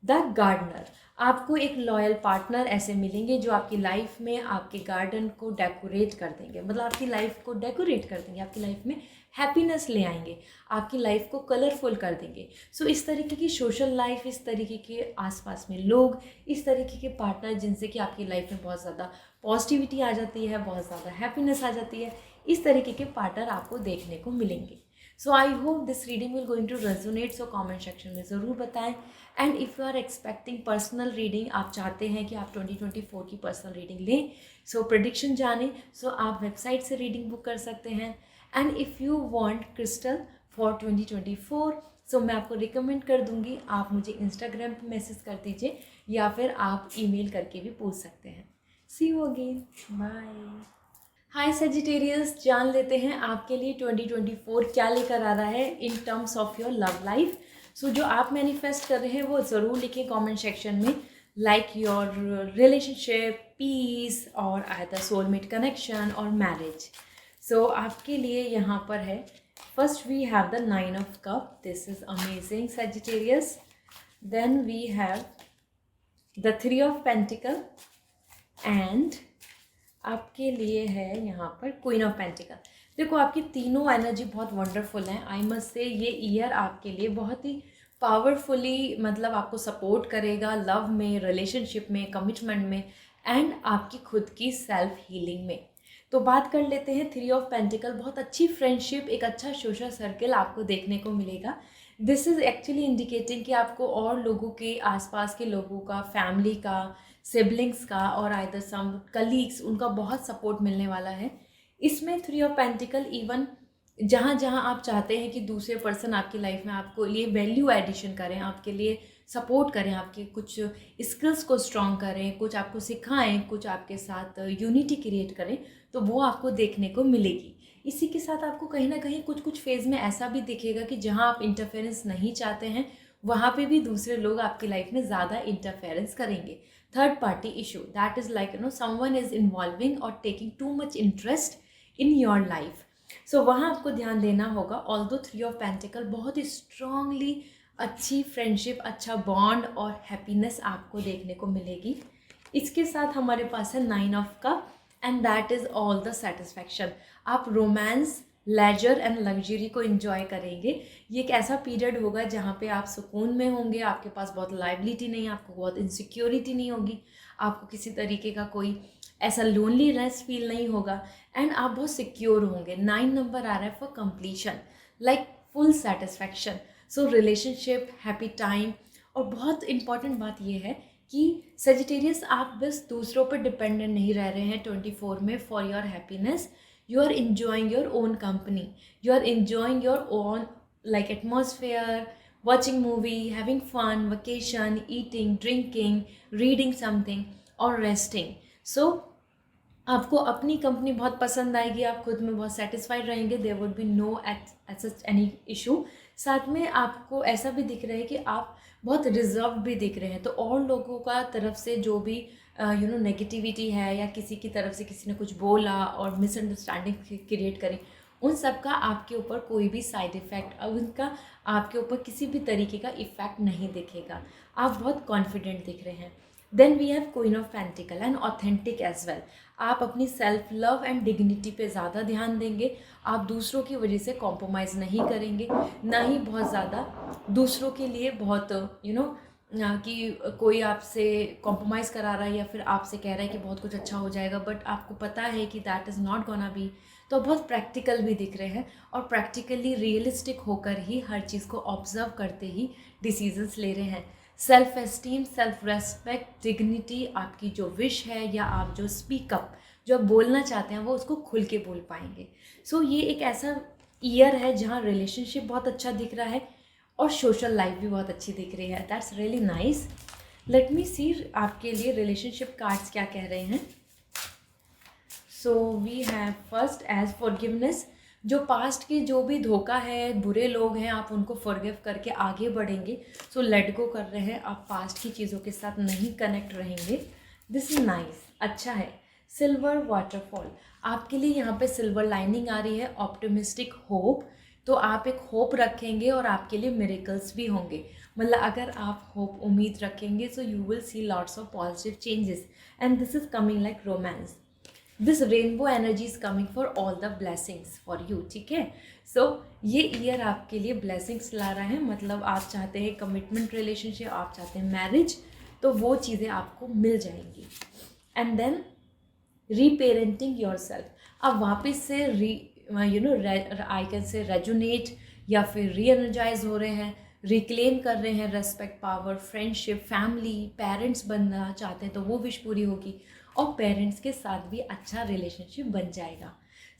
the gardener. आपको एक लॉयल पार्टनर ऐसे मिलेंगे जो आपकी लाइफ में आपके गार्डन को डेकोरेट कर देंगे, मतलब आपकी लाइफ को डेकोरेट कर देंगे, आपकी लाइफ में हैप्पीनेस ले आएंगे, आपकी लाइफ को कलरफुल कर देंगे। सो इस तरीके की सोशल लाइफ, इस तरीके के आसपास में लोग, इस तरीके के पार्टनर जिनसे कि आपकी लाइफ में बहुत ज़्यादा पॉजिटिविटी आ जाती है, बहुत ज़्यादा हैप्पीनेस आ जाती है, इस तरीके के पार्टनर आपको देखने को मिलेंगे। So I hope this reading will going to resonate. So comment section में ज़रूर बताएं। And if you are expecting personal reading, आप चाहते हैं कि आप 2024 की पर्सनल रीडिंग लें, सो प्रेडिक्शन जाने, सो आप वेबसाइट से रीडिंग बुक कर सकते हैं। And if you want crystal for 2024, सो मैं आपको रिकमेंड कर दूंगी, आप मुझे इंस्टाग्राम पे मैसेज कर दीजिए या फिर आप ईमेल करके भी पूछ सकते हैं। See you again, bye. Hi Sagittarius, जान लेते हैं आपके लिए 2024 क्या लेकर आ रहा है in terms of your love life. So जो आप मैनिफेस्ट कर रहे हैं वो ज़रूर लिखें कमेंट सेक्शन में, लाइक योर रिलेशनशिप, पीस, और आइदर सोलमेट कनेक्शन और मैरिज। सो आपके लिए यहाँ पर है, first we have the 9 of cup, this is amazing Sagittarius. Then we have the 3 of pentacle and आपके लिए है यहाँ पर क्वीन ऑफ पेंटिकल। देखो आपकी तीनों एनर्जी बहुत वंडरफुल हैं। आई मस्ट से ये ईयर आपके लिए बहुत ही पावरफुली मतलब आपको सपोर्ट करेगा लव में, रिलेशनशिप में, कमिटमेंट में एंड आपकी खुद की सेल्फ हीलिंग में। तो बात कर लेते हैं 3 ऑफ पेंटिकल। बहुत अच्छी फ्रेंडशिप, एक अच्छा सोशल सर्कल आपको देखने को मिलेगा। दिस इज़ एक्चुअली इंडिकेटिंग कि आपको और लोगों के, आसपास के लोगों का, फैमिली का, सिबलिंग्स का और आइदर सम कलीग्स, उनका बहुत सपोर्ट मिलने वाला है। इसमें 3 ऑफ पेंटिकल इवन जहाँ जहाँ आप चाहते हैं कि दूसरे पर्सन आपकी लाइफ में आपको लिए वैल्यू एडिशन करें, आपके लिए सपोर्ट करें, आपके कुछ स्किल्स को स्ट्रॉन्ग करें, कुछ आपको सिखाएं, कुछ आपके साथ यूनिटी क्रिएट करें, तो वो आपको देखने को मिलेगी। इसी के साथ आपको कहीं ना कहीं कुछ कुछ फेज़ में ऐसा भी दिखेगा कि जहाँ आप इंटरफेरेंस नहीं चाहते हैं वहाँ पे भी दूसरे लोग आपकी लाइफ में ज़्यादा इंटरफेरेंस करेंगे। Third party issue, that is like someone is involving और taking too much interest in your life. So वहाँ आपको ध्यान देना होगा। ऑल्दो 3 ऑफ पेंटिकल बहुत ही स्ट्रांगली अच्छी फ्रेंडशिप, अच्छा बॉन्ड और हैप्पीनेस आपको देखने को मिलेगी। इसके साथ हमारे पास है 9 of cup and that is all the satisfaction. आप रोमांस, लेजर एंड लग्जरी को एंजॉय करेंगे। ये एक ऐसा पीरियड होगा जहाँ पे आप सुकून में होंगे, आपके पास बहुत लाइबिलिटी नहीं, आपको बहुत इनसिक्योरिटी नहीं होगी, आपको किसी तरीके का कोई ऐसा लोनलीनेस फील नहीं होगा एंड आप बहुत सिक्योर होंगे। 9 नंबर आ रहा है for completion, like full satisfaction. So relationship, happy time. और बहुत इंपॉर्टेंट बात यह है कि सेजिटेरियस आप बस दूसरों पर डिपेंडेंट नहीं रह रहे हैं 24 में for your happiness. You are enjoying your own company. You are enjoying your own like atmosphere, watching movie, having fun, vacation, eating, drinking, reading something or resting. So आपको अपनी कंपनी बहुत पसंद आएगी, आप खुद में बहुत सेटिस्फाइड रहेंगे, there would be no such any issue. साथ में आपको ऐसा भी दिख रहा है कि आप बहुत रिजर्व भी दिख रहे हैं, तो और लोगों का तरफ से जो भी नेगेटिविटी है या किसी की तरफ से किसी ने कुछ बोला और मिसअंडरस्टैंडिंग क्रिएट करी, उन सब का आपके ऊपर कोई भी साइड इफ़ेक्ट, उनका आपके ऊपर किसी भी तरीके का इफ़ेक्ट नहीं दिखेगा। आप बहुत कॉन्फिडेंट दिख रहे हैं। Then we have queen of pentacle and authentic as well. आप अपनी सेल्फ लव एंड डिग्निटी पे ज़्यादा ध्यान देंगे। आप दूसरों की वजह से कॉम्प्रोमाइज़ नहीं करेंगे, ना ही बहुत ज़्यादा दूसरों के लिए बहुत कि कोई आपसे कॉम्प्रोमाइज़ करा रहा है या फिर आपसे कह रहा है कि बहुत कुछ अच्छा हो जाएगा, बट आपको पता है कि that is not gonna be. तो बहुत प्रैक्टिकल भी दिख रहे हैं और प्रैक्टिकली रियलिस्टिक होकर ही हर चीज़ को ऑब्जर्व करते ही डिसीजंस ले रहे हैं। Self esteem, self respect, dignity, आपकी जो विश है या आप जो स्पीकअप जो आप बोलना चाहते हैं वो उसको खुल के बोल पाएंगे। सो ये एक ऐसा ईयर है जहाँ रिलेशनशिप बहुत अच्छा दिख रहा है और सोशल लाइफ भी बहुत अच्छी दिख रही है। That's really nice. Let me see आपके लिए रिलेशनशिप कार्ड्स क्या कह रहे हैं। So we have first as forgiveness. जो पास्ट के जो भी धोखा है, बुरे लोग हैं, आप उनको फॉरगिव करके आगे बढ़ेंगे। सो लेट गो कर रहे हैं, आप पास्ट की चीज़ों के साथ नहीं कनेक्ट रहेंगे। दिस इज नाइस, अच्छा है। सिल्वर वाटरफॉल, आपके लिए यहाँ पे सिल्वर लाइनिंग आ रही है, ऑप्टिमिस्टिक होप। तो आप एक होप रखेंगे और आपके लिए मिरेकल्स भी होंगे। मतलब अगर आप होप, उम्मीद रखेंगे, सो you will see lots of positive changes and this is coming like romance. This rainbow energy is coming for all the blessings for you, ठीक है। सो ये ईयर आपके लिए ब्लेसिंग्स ला रहा है। मतलब आप चाहते हैं कमिटमेंट रिलेशनशिप, आप चाहते हैं मैरिज, तो वो चीज़ें आपको मिल जाएंगी। एंड देन रीपेरेंटिंग योर सेल्फ, आप वापस से आई कैन से रेजोनेट या फिर री एनर्जाइज हो रहे हैं, रिक्लेम कर रहे हैं respect, power, friendship, family, parents बनना चाहते हैं तो वो विश पूरी होगी और पेरेंट्स के साथ भी अच्छा रिलेशनशिप बन जाएगा।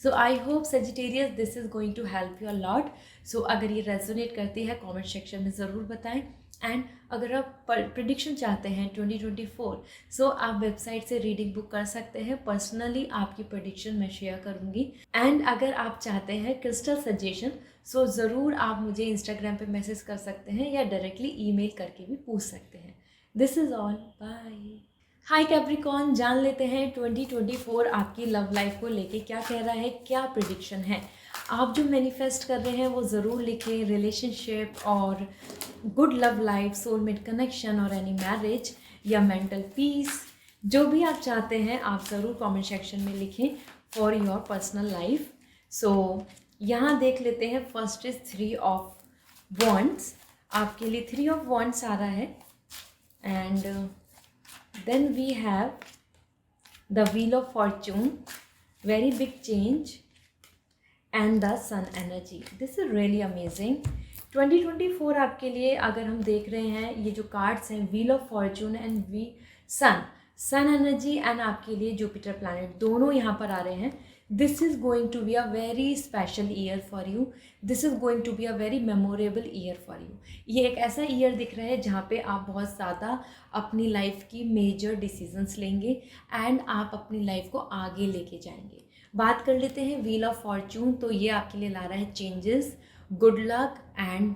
So I hope Sagittarius this is going to help you a lot. So अगर ये रेजोनेट करती है कमेंट सेक्शन में ज़रूर बताएं. एंड अगर आप प्रिडिक्शन चाहते हैं 2024, सो आप वेबसाइट से रीडिंग बुक कर सकते हैं. पर्सनली आपकी प्रिडिक्शन मैं शेयर करूँगी. एंड अगर आप चाहते हैं क्रिस्टल सजेशन, सो ज़रूर आप मुझे इंस्टाग्राम पे मैसेज कर सकते हैं या डायरेक्टली ईमेल करके भी पूछ सकते हैं. This is all. Bye. Hi Capricorn, जान लेते हैं 2024 आपकी लव लाइफ को लेके क्या कह रहा है, क्या प्रिडिक्शन है. आप जो मैनिफेस्ट कर रहे हैं वो ज़रूर लिखें. रिलेशनशिप और good love life, soulmate connection और एनी मैरिज या मेंटल पीस, जो भी आप चाहते हैं आप ज़रूर कमेंट सेक्शन में लिखें फॉर योर पर्सनल लाइफ. सो यहाँ देख लेते हैं. First is 3 of wands. आपके लिए 3 ऑफ वॉन्ड्स आ रहा है. And then we have the wheel of fortune, very big change, and the sun energy. This is really amazing. 2024 आपके लिए अगर हम देख रहे हैं ये जो कार्ड्स हैं, wheel of fortune and sun energy and आपके लिए जुपिटर प्लैनेट दोनों यहाँ पर आ रहे हैं. This is going to be a very special year for you. This is going to be a very memorable year for you. ये एक ऐसा ईयर दिख रहा है जहाँ पे आप बहुत ज़्यादा अपनी लाइफ की मेजर डिसीजंस लेंगे एंड आप अपनी लाइफ को आगे लेके जाएंगे. बात कर लेते हैं व्हील ऑफ फॉर्चून. तो ये आपके लिए ला रहा है changes, good luck and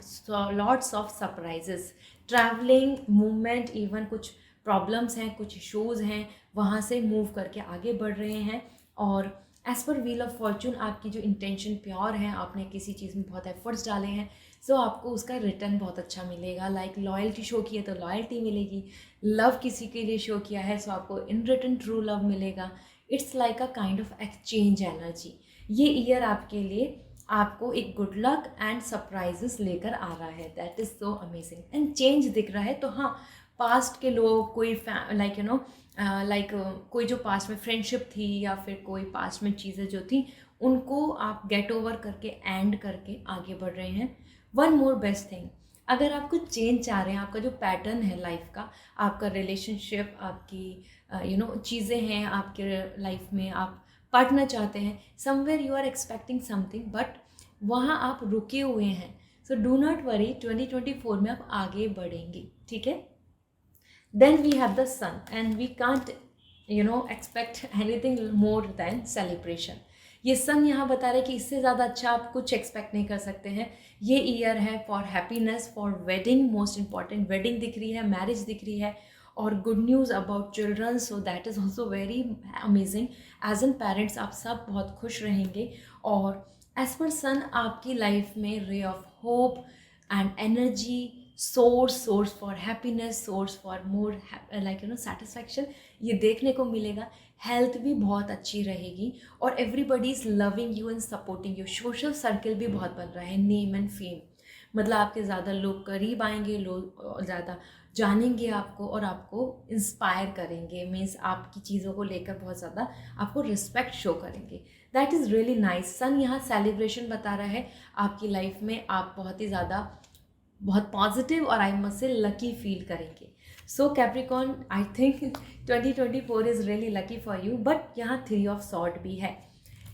lots of surprises, travelling, movement, even कुछ प्रॉब्लम्स हैं, कुछ इशूज़ हैं, वहाँ से मूव करके आगे बढ़ रहे हैं. और as per wheel of Fortune आपकी जो इंटेंशन प्योर है, आपने किसी चीज़ में बहुत एफर्ट्स डाले हैं, सो आपको उसका रिटर्न बहुत अच्छा मिलेगा. लाइक लॉयल्टी शो की है तो लॉयल्टी मिलेगी. लव किसी के लिए शो किया है सो आपको इन रिटर्न ट्रू लव मिलेगा. It's like a kind of exchange energy. ये ईयर आपके लिए आपको एक गुड लक एंड सरप्राइजेस लेकर आ रहा है. That is so amazing. And change दिख रहा है. तो हाँ, पास्ट के लोग, कोई लाइक यू नो कोई जो पास्ट में फ्रेंडशिप थी या फिर कोई पास्ट में चीज़ें जो थी, उनको आप गेट ओवर करके एंड करके आगे बढ़ रहे हैं. वन मोर बेस्ट थिंग, अगर आप कुछ चेंज चाह रहे हैं, आपका जो पैटर्न है लाइफ का, आपका रिलेशनशिप, आपकी चीज़ें हैं आपके लाइफ में, आप पार्टनर चाहते हैं, somewhere you are expecting something but वहाँ आप रुके हुए हैं. सो डू नॉट वरी, 2024 में आप आगे बढ़ेंगे. ठीक है. Then we have the sun and we can't expect anything more than celebration. ये सन यहाँ बता रहे हैं कि इससे ज़्यादा अच्छा आप कुछ एक्सपेक्ट नहीं कर सकते हैं. ये ईयर है for happiness, for wedding. Most important wedding दिख रही है, मैरिज दिख रही है और good news about children. So that is also very amazing. As an parents आप सब बहुत खुश रहेंगे. और एज पर सन आपकी लाइफ में ray of hope and energy, source for happiness, source for more satisfaction ये देखने को मिलेगा. हेल्थ भी बहुत अच्छी रहेगी और everybody is loving you and supporting you. Social circle भी बहुत बन रहा है. नेम एंड फेम, मतलब आपके ज़्यादा लोग करीब आएंगे, लोग ज़्यादा जानेंगे आपको और आपको इंस्पायर करेंगे. मीन्स आपकी चीज़ों को लेकर बहुत ज़्यादा आपको रिस्पेक्ट शो करेंगे. That is really nice. Sun यहाँ सेलिब्रेशन बता रहा है. आपकी लाइफ में आप बहुत ही ज़्यादा बहुत पॉजिटिव और I must say lucky feel करेंगे. So Capricorn, I think 2024 is really lucky for you. But यहाँ 3 ऑफ सॉर्ड भी है.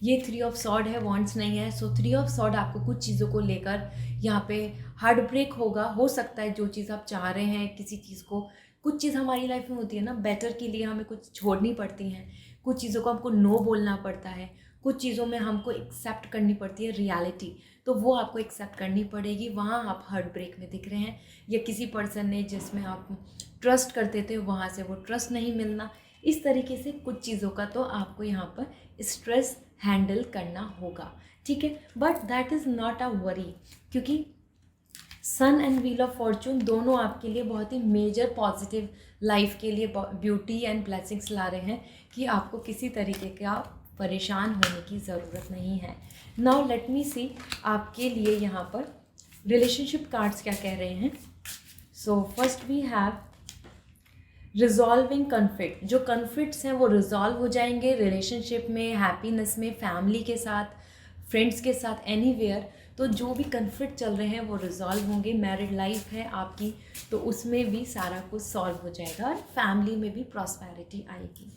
ये 3 ऑफ सॉर्ड है, वॉन्ड्स नहीं है. सो 3 ऑफ सॉर्ड आपको कुछ चीज़ों को लेकर यहाँ पे हार्ट ब्रेक होगा. हो सकता है जो चीज़ आप चाह रहे हैं, किसी चीज़ को, कुछ चीज़ हमारी लाइफ में होती है ना, बेटर के लिए हमें कुछ छोड़नी पड़ती हैं, कुछ चीज़ों को हमको नो बोलना पड़ता है, कुछ चीज़ों में हमको एक्सेप्ट करनी पड़ती है रियलिटी. तो वो आपको एक्सेप्ट करनी पड़ेगी. वहाँ आप हार्ट ब्रेक में दिख रहे हैं, या किसी पर्सन ने जिसमें आप ट्रस्ट करते थे वहाँ से वो ट्रस्ट नहीं मिलना. इस तरीके से कुछ चीज़ों का तो आपको यहाँ पर स्ट्रेस हैंडल करना होगा. ठीक है. But that is not a worry, क्योंकि सन एंड व्हील ऑफ फॉर्चून दोनों आपके लिए बहुत ही मेजर पॉजिटिव लाइफ के लिए ब्यूटी एंड ब्लेसिंग्स ला रहे हैं कि आपको किसी तरीके का परेशान होने की ज़रूरत नहीं है. नाउ लेट मी सी आपके लिए यहाँ पर रिलेशनशिप कार्ड्स क्या कह रहे हैं. So first we have resolving conflict. जो कन्फ्लिक्ट्स हैं वो रिजॉल्व हो जाएंगे रिलेशनशिप में, हैप्पीनेस में, फैमिली के साथ, फ्रेंड्स के साथ, एनीवेयर. तो जो भी कन्फ्लिक्ट चल रहे हैं वो रिजॉल्व होंगे. मैरिड लाइफ है आपकी तो उसमें भी सारा कुछ सॉल्व हो जाएगा और फैमिली में भी प्रॉस्पेरिटी आएगी.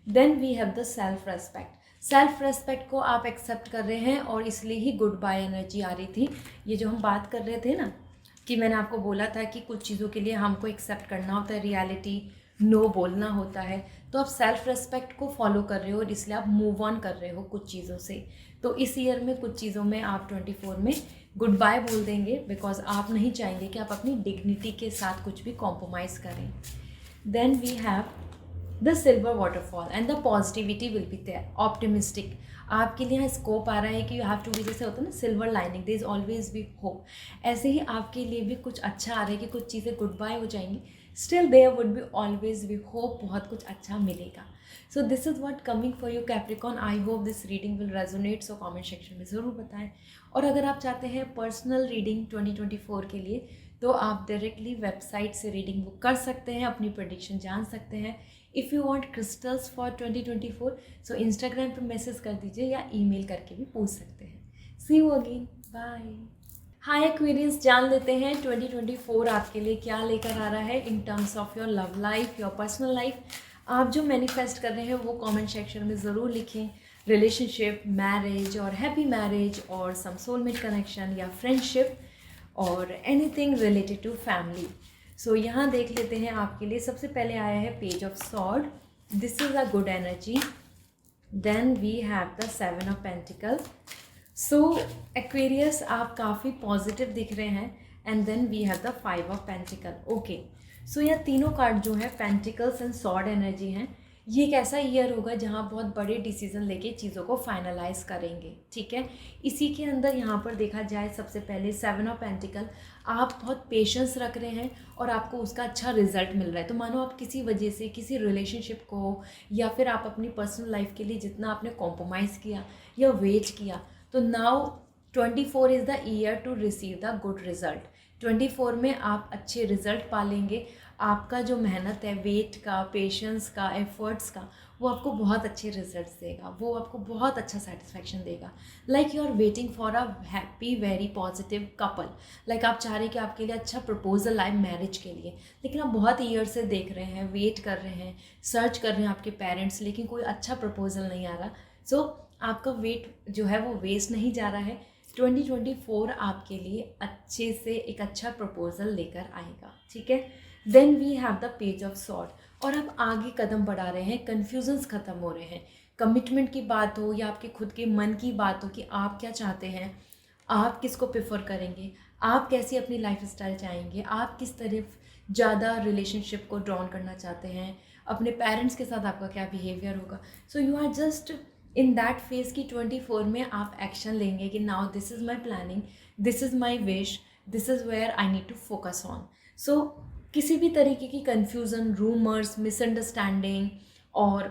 Then we have the self respect. Self respect को आप एक्सेप्ट कर रहे हैं और इसलिए ही गुड बाय एनर्जी आ रही थी। ये जो हम बात कर रहे थे ना कि मैंने आपको बोला था कि कुछ चीज़ों के लिए हमको एक्सेप्ट करना होता है, रियलिटी नो बोलना होता है, तो आप सेल्फ रेस्पेक्ट को फॉलो कर रहे हो और इसलिए आप मूव ऑन कर रहे हो कुछ चीज़ों से। तो इस ईयर में कुछ चीज़ों में आप 24 में गुड बाय बोल देंगे, बिकॉज आप नहीं चाहेंगे कि आप अपनी डिग्निटी के साथ कुछ भी कॉम्प्रोमाइज़ करें। Then we have the silver waterfall and the positivity will be there, optimistic. आपके लिए यहाँ स्कोप आ रहा है कि यू हैव टू बी, जैसे होता है ना silver lining, there is always be hope. ऐसे ही आपके लिए भी कुछ अच्छा आ रहा है कि कुछ चीज़ें गुड बाय हो जाएंगी, still there would be always be hope, बहुत कुछ अच्छा मिलेगा। So this is what coming for you Capricorn. I hope this reading will resonate, so comment section में ज़रूर बताएं। और अगर आप चाहते हैं पर्सनल रीडिंग 2024 के लिए, तो आप डायरेक्टली वेबसाइट से रीडिंग बुक कर सकते हैं, अपनी प्रेडिक्शन जान सकते हैं। If you want crystals for 2024, so Instagram पे मैसेज कर दीजिए या ईमेल करके भी पूछ सकते हैं। See you again, bye. Hi Aquarians, जान लेते हैं 2024 आपके लिए क्या लेकर आ रहा है in terms of your love life, your personal life. आप जो मैनिफेस्ट कर रहे हैं वो कमेंट सेक्शन में ज़रूर लिखें। रिलेशनशिप, मैरिज और हैप्पी मैरिज और सम सोलमेट कनेक्शन या फ्रेंडशिप और एनीथिंग रिलेटेड टू फैमिली। सो यहाँ देख लेते हैं आपके लिए। सबसे पहले आया है page of sword, this is a good energy. Then we have the 7 of pentacle. So Aquarius, आप काफ़ी पॉजिटिव दिख रहे हैं। And then we have the 5 of pentacle. Okay, so यह तीनों कार्ड जो है पेंटिकल्स एंड सॉर्ड एनर्जी हैं। ये एक ऐसा ईयर होगा जहाँ बहुत बड़े डिसीजन लेके चीज़ों को फाइनलाइज करेंगे, ठीक है। इसी के अंदर यहाँ पर देखा जाए सबसे पहले 7 ऑफ पेंटिकल, आप बहुत पेशेंस रख रहे हैं और आपको उसका अच्छा रिजल्ट मिल रहा है। तो मानो आप किसी वजह से किसी रिलेशनशिप को या फिर आप अपनी पर्सनल लाइफ के लिए जितना आपने कॉम्प्रोमाइज़ किया या वेट किया, तो now 24 is the year to receive the good result. 24 में आप अच्छे रिजल्ट पालेंगे। आपका जो मेहनत है, वेट का, पेशेंस का, एफर्ट्स का, वो आपको बहुत अच्छे रिजल्ट्स देगा, वो आपको बहुत अच्छा सेटिस्फैक्शन देगा। Like you are waiting for a happy very positive couple. Like आप चाह रहे हैं कि आपके लिए अच्छा प्रपोजल आए मैरिज के लिए, लेकिन आप बहुत ईयर से देख रहे हैं, वेट कर रहे हैं, सर्च कर रहे हैं आपके पेरेंट्स, लेकिन कोई अच्छा प्रपोजल नहीं आ रहा। सो आपका वेट जो है वो वेस्ट नहीं जा रहा है। 2024 आपके लिए अच्छे से एक अच्छा प्रपोजल लेकर आएगा, ठीक है। Then we have the page of sword और आप आगे कदम बढ़ा रहे हैं, कन्फ्यूजन्स ख़त्म हो रहे हैं। कमिटमेंट की बात हो या आपके खुद के मन की बात हो कि आप क्या चाहते हैं, आप किसको प्रेफर करेंगे, आप कैसी अपनी लाइफ स्टाइल चाहेंगे, आप किस तरफ ज़्यादा रिलेशनशिप को ड्रॉन करना चाहते हैं, अपने पेरेंट्स के साथ आपका क्या बिहेवियर होगा। So you are just in that phase की 24 में आप एक्शन लेंगे कि now this is my planning, this is my wish, this is where I need to focus on. So किसी भी तरीके की कन्फ्यूज़न, रूमर्स, मिसअंडरस्टैंडिंग और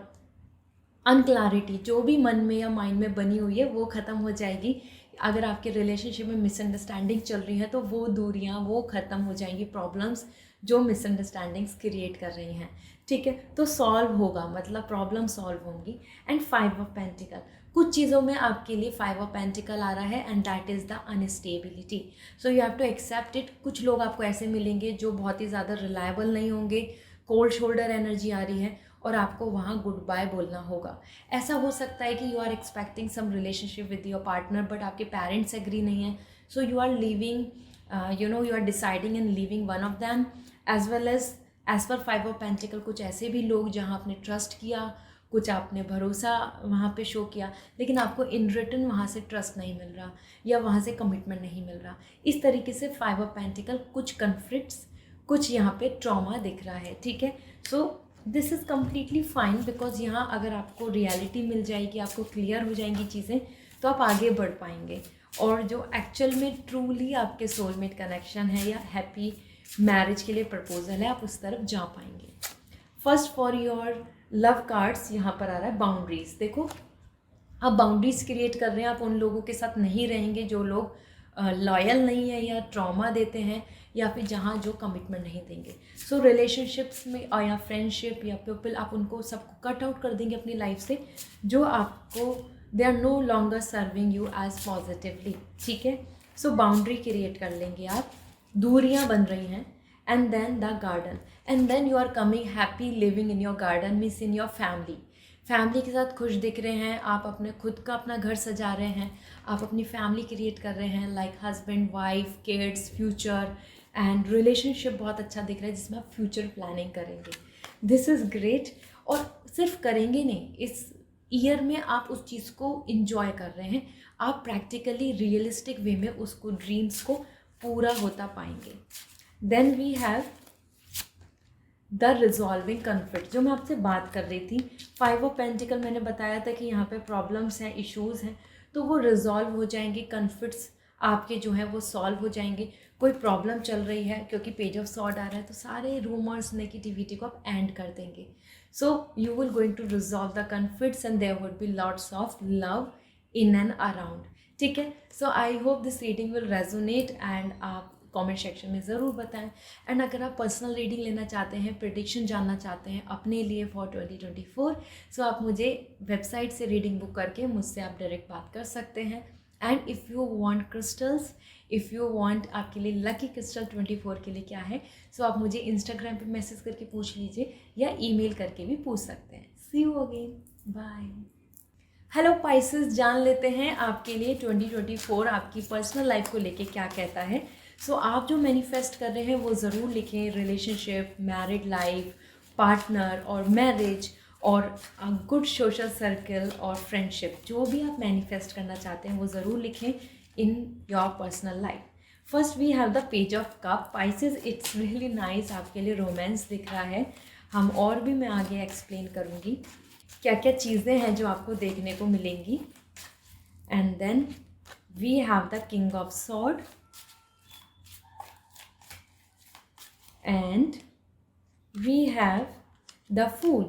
अनक्लैरिटी जो भी मन में या माइंड में बनी हुई है वो ख़त्म हो जाएगी। अगर आपके रिलेशनशिप में मिसअंडरस्टैंडिंग चल रही है तो वो दूरियां वो ख़त्म हो जाएंगी, प्रॉब्लम्स जो मिसअंडरस्टैंडिंग्स क्रिएट कर रही हैं, ठीक है। तो सॉल्व होगा, मतलब प्रॉब्लम सॉल्व होंगी। एंड 5 ऑफ पेंटिकल, कुछ चीज़ों में आपके लिए 5 ऑफ पेंटिकल आ रहा है and that is the unstability. So you have to accept it. कुछ लोग आपको ऐसे मिलेंगे जो बहुत ही ज़्यादा रिलायबल नहीं होंगे, कोल्ड शोल्डर एनर्जी आ रही है और आपको वहाँ गुड बाय बोलना होगा। ऐसा हो सकता है कि you are expecting some relationship with your partner but आपके पेरेंट्स एग्री नहीं है, so you are leaving, you are deciding and leaving one of them. As well as पर 5 ऑफ पेंटिकल, कुछ ऐसे भी लोग जहाँ आपने ट्रस्ट किया, कुछ आपने भरोसा वहाँ पे शो किया, लेकिन आपको इन रिटर्न वहाँ से ट्रस्ट नहीं मिल रहा या वहाँ से कमिटमेंट नहीं मिल रहा। इस तरीके से 5 ऑफ पेंटिकल, कुछ कन्फ्लिक्ट्स, कुछ यहाँ पे ट्रॉमा दिख रहा है, ठीक है। सो this is completely fine, because यहाँ अगर आपको रियलिटी मिल जाएगी, आपको क्लियर हो जाएंगी चीज़ें, तो आप आगे बढ़ पाएंगे। और जो एक्चुअल में ट्रूली आपके सोलमेट कनेक्शन है या हैप्पी मैरिज के लिए प्रपोजल है, आप उस तरफ जा पाएंगे। First for your love cards यहाँ पर आ रहा है बाउंड्रीज। देखो, आप बाउंड्रीज क्रिएट कर रहे हैं, आप उन लोगों के साथ नहीं रहेंगे जो लोग लॉयल नहीं है या ट्रॉमा देते हैं या फिर जहाँ जो कमिटमेंट नहीं देंगे। सो रिलेशनशिप्स में और या फ्रेंडशिप या पीपल, आप उनको सबको कट आउट कर देंगे अपनी लाइफ से जो आपको, they are no longer serving you as positively, ठीक है। सो बाउंड्री क्रिएट कर लेंगे आप, दूरियां बन रही हैं। And then the garden, and then you are coming happy living in your garden, means in your family. Family के साथ खुश दिख रहे हैं, आप अपने खुद का अपना घर सजा रहे हैं, आप अपनी फैमिली क्रिएट कर रहे हैं, like husband wife kids future and relationship बहुत अच्छा दिख रहा है जिसमें आप फ्यूचर प्लानिंग करेंगे। This is great. और सिर्फ करेंगे नहीं, इस ईयर में आप उस चीज़ को इंजॉय कर रहे हैं, आप प्रैक्टिकली रियलिस्टिक वे में उसको ड्रीम्स को पूरा होता पाएंगे। Then we have the resolving conflict, जो मैं आपसे बात कर रही थी। 5 ऑफ पेंटिकल मैंने बताया था कि यहाँ पे प्रॉब्लम्स हैं, इश्यूज़ हैं, तो वो रिजॉल्व हो जाएंगे, कन्फ्लिक्ट्स आपके जो हैं वो सॉल्व हो जाएंगे। कोई प्रॉब्लम चल रही है, क्योंकि पेज ऑफ सॉर्ड आ रहा है, तो सारे रूमर्स नेगेटिविटी को आप एंड कर देंगे। So you will going to resolve the conflicts and there would be lots of love in and around. ठीक है, so I hope this reading will resonate and आप कमेंट सेक्शन में ज़रूर बताएं। एंड अगर आप पर्सनल रीडिंग लेना चाहते हैं, प्रेडिक्शन जानना चाहते हैं अपने लिए फॉर 2024, सो आप मुझे वेबसाइट से रीडिंग बुक करके मुझसे आप डायरेक्ट बात कर सकते हैं। And if you want crystals, if you want आपके लिए लकी क्रिस्टल 24 के लिए क्या है, सो आप मुझे इंस्टाग्राम पे मैसेज करके पूछ लीजिए या ईमेल करके भी पूछ सकते हैं। See you again, bye. Hello Pisces, जान लेते हैं आपके लिए 2024 आपकी पर्सनल लाइफ को लेके क्या कहता है। सो आप जो मैनिफेस्ट कर रहे हैं वो ज़रूर लिखें, रिलेशनशिप, मैरिड लाइफ, पार्टनर और मैरिज और गुड सोशल सर्कल और फ्रेंडशिप, जो भी आप मैनिफेस्ट करना चाहते हैं वो ज़रूर लिखें in your personal life. First we have the page of cup. Pisces, it's really nice, आपके लिए रोमांस दिख रहा है। हम और भी मैं आगे एक्सप्लेन करूँगी क्या क्या चीज़ें हैं जो आपको देखने को मिलेंगी। And then we have the king of sword and we have the Fool.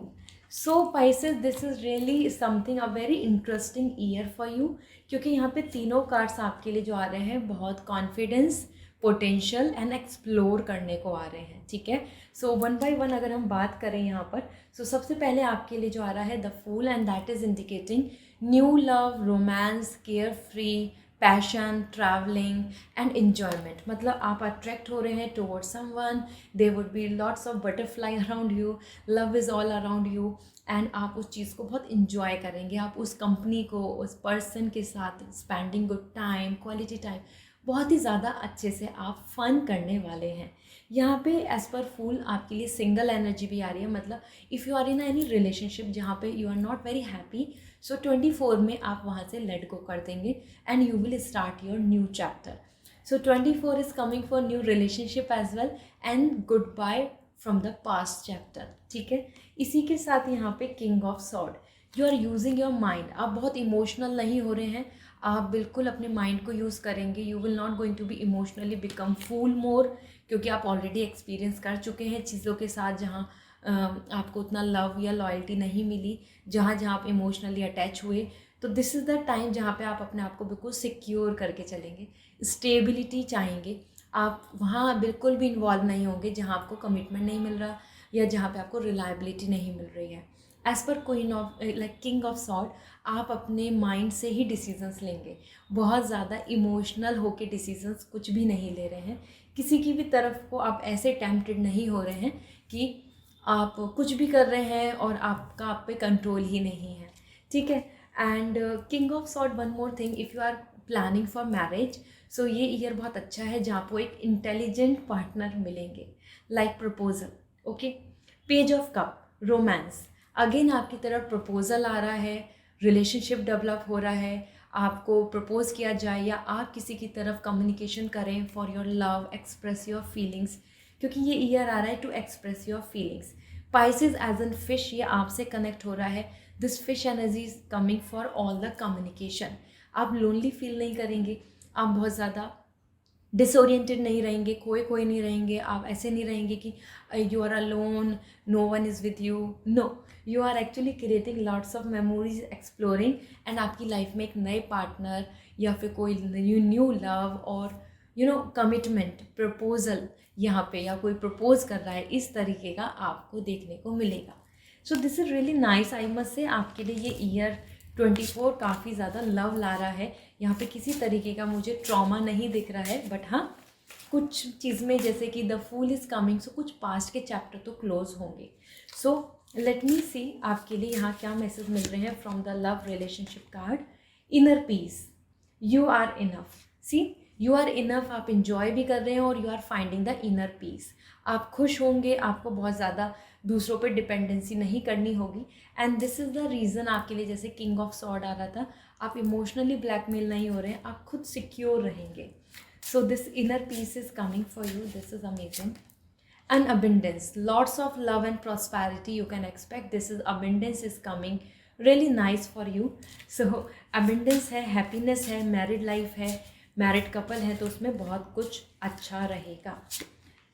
So Pisces, this is really something a very interesting year for you, क्योंकि यहाँ पे तीनों कार्ड्स आपके लिए जो आ रहे हैं बहुत कॉन्फिडेंस, पोटेंशियल एंड एक्सप्लोर करने को आ रहे हैं। ठीक है, सो वन बाय वन अगर हम बात करें यहाँ पर, सो सबसे पहले आपके लिए जो आ रहा है the fool, and that is indicating new love, romance, carefree, passion, travelling and enjoyment. मतलब आप अट्रैक्ट हो रहे हैं towards someone, there would be lots of butterfly around you, love is all around you, and आप उस चीज़ को बहुत इंजॉय करेंगे। आप उस कंपनी को, उस पर्सन के साथ spending good time, quality time, बहुत ही ज़्यादा अच्छे से आप फन करने वाले हैं। यहाँ पे एज़ पर फूल आपके लिए सिंगल एनर्जी भी आ रही है। मतलब if you are in any relationship जहाँ पे you are not very happy, so 24 में आप वहाँ से लेट गो कर देंगे and you will start your new chapter. So 24 is coming for new relationship as well and goodbye from the past chapter. ठीक है, इसी के साथ यहाँ पे king of sword, you are using your mind. आप बहुत इमोशनल नहीं हो रहे हैं, आप बिल्कुल अपने माइंड को यूज़ करेंगे। You will not going to be emotionally become fool more, क्योंकि आप ऑलरेडी एक्सपीरियंस कर चुके हैं चीज़ों के साथ जहाँ आपको उतना लव या लॉयल्टी नहीं मिली, जहाँ जहाँ आप इमोशनली अटैच हुए। तो दिस इज़ द टाइम जहाँ पे आप अपने आप को बिल्कुल सिक्योर करके चलेंगे, स्टेबिलिटी चाहेंगे। आप वहाँ बिल्कुल भी इन्वॉल्व नहीं होंगे जहाँ आपको कमिटमेंट नहीं मिल रहा या जहाँ पे आपको रिलायबिलिटी नहीं मिल रही है। As per queen of like king of sword, आप अपने माइंड से ही डिसीजंस लेंगे, बहुत ज़्यादा इमोशनल होके डिसीजंस कुछ भी नहीं ले रहे हैं। किसी की भी तरफ को आप ऐसे टेम्प्टेड नहीं हो रहे हैं कि आप कुछ भी कर रहे हैं और आपका आप पे कंट्रोल ही नहीं है। ठीक है, and king of sword, one more thing, if you are planning for marriage, so ये ईयर बहुत अच्छा है जहाँ आपको एक इंटेलिजेंट पार्टनर मिलेंगे, like proposal. Okay, page of cup, romance, again आपकी तरफ प्रपोजल आ रहा है, रिलेशनशिप डेवलप हो रहा है, आपको प्रपोज किया जाए या आप किसी की तरफ कम्युनिकेशन करें for your love, express your feelings, क्योंकि ये ईयर आ रहा है to express your feelings. Pisces as an fish, ये आपसे कनेक्ट हो रहा है। This fish energy is coming for all the communication. आप लोनली फील नहीं करेंगे, आप बहुत ज़्यादा डिसोरिएंटेड नहीं रहेंगे, खोए नहीं रहेंगे। आप ऐसे नहीं रहेंगे कि you are alone, no one is with you. No, you are actually creating lots of memories, exploring, and आपकी लाइफ में एक नए पार्टनर या फिर कोई न्यू लव और कमिटमेंट, प्रपोजल यहाँ पे, या कोई प्रपोज कर रहा है, इस तरीके का आपको देखने को मिलेगा। So this is really nice, I must say आपके लिए ये ईयर 24 काफ़ी ज़्यादा लव ला रहा है। यहाँ पे किसी तरीके का मुझे ट्रॉमा नहीं दिख रहा है, बट हाँ कुछ चीज़ में, जैसे कि द फूल इज़ कमिंग, सो कुछ पास्ट के चैप्टर तो क्लोज होंगे। सो लेट मी सी आपके लिए यहाँ क्या मैसेज मिल रहे हैं from the love relationship card. Inner peace, you are enough. See, you are enough, आप इंजॉय भी कर रहे हैं और you are finding the inner peace. आप खुश होंगे, आपको बहुत ज़्यादा दूसरों पर डिपेंडेंसी नहीं करनी होगी। And this is the reason आपके लिए, जैसे किंग ऑफ सॉर्ड आ रहा था, आप इमोशनली ब्लैकमेल नहीं हो रहे हैं, आप खुद सिक्योर रहेंगे। So this inner peace is coming for you, this is amazing. And abundance, lots of love and prosperity you can expect. This is abundance is coming really nice for you. So abundance है, happiness है, married life है, married couple है, तो उसमें बहुत कुछ अच्छा रहेगा।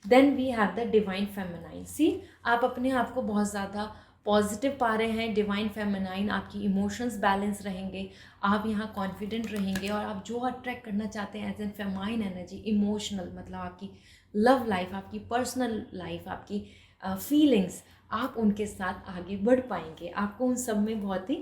Then we have the divine feminine. See, आप अपने आप को बहुत ज़्यादा पॉजिटिव पा रहे हैं। डिवाइन फेमिनाइन, आपकी इमोशंस बैलेंस रहेंगे, आप यहाँ कॉन्फिडेंट रहेंगे और आप जो अट्रैक्ट करना चाहते हैं as an feminine energy, emotional मतलब आपकी लव लाइफ, आपकी पर्सनल लाइफ, आपकी फीलिंग्स, आप उनके साथ आगे बढ़ पाएंगे। आपको उन सब में बहुत ही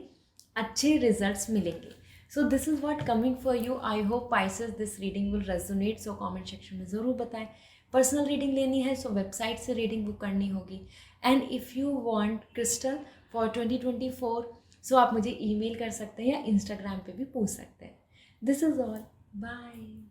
अच्छे रिजल्ट्स मिलेंगे। सो this is what coming for you. I hope Pisces this reading will resonate. So comment section में ज़रूर बताएं। पर्सनल रीडिंग लेनी है सो वेबसाइट से रीडिंग बुक करनी होगी। And if you want crystal for 2024 सो आप मुझे ईमेल कर सकते हैं या इंस्टाग्राम पे भी पूछ सकते हैं। This is all, bye.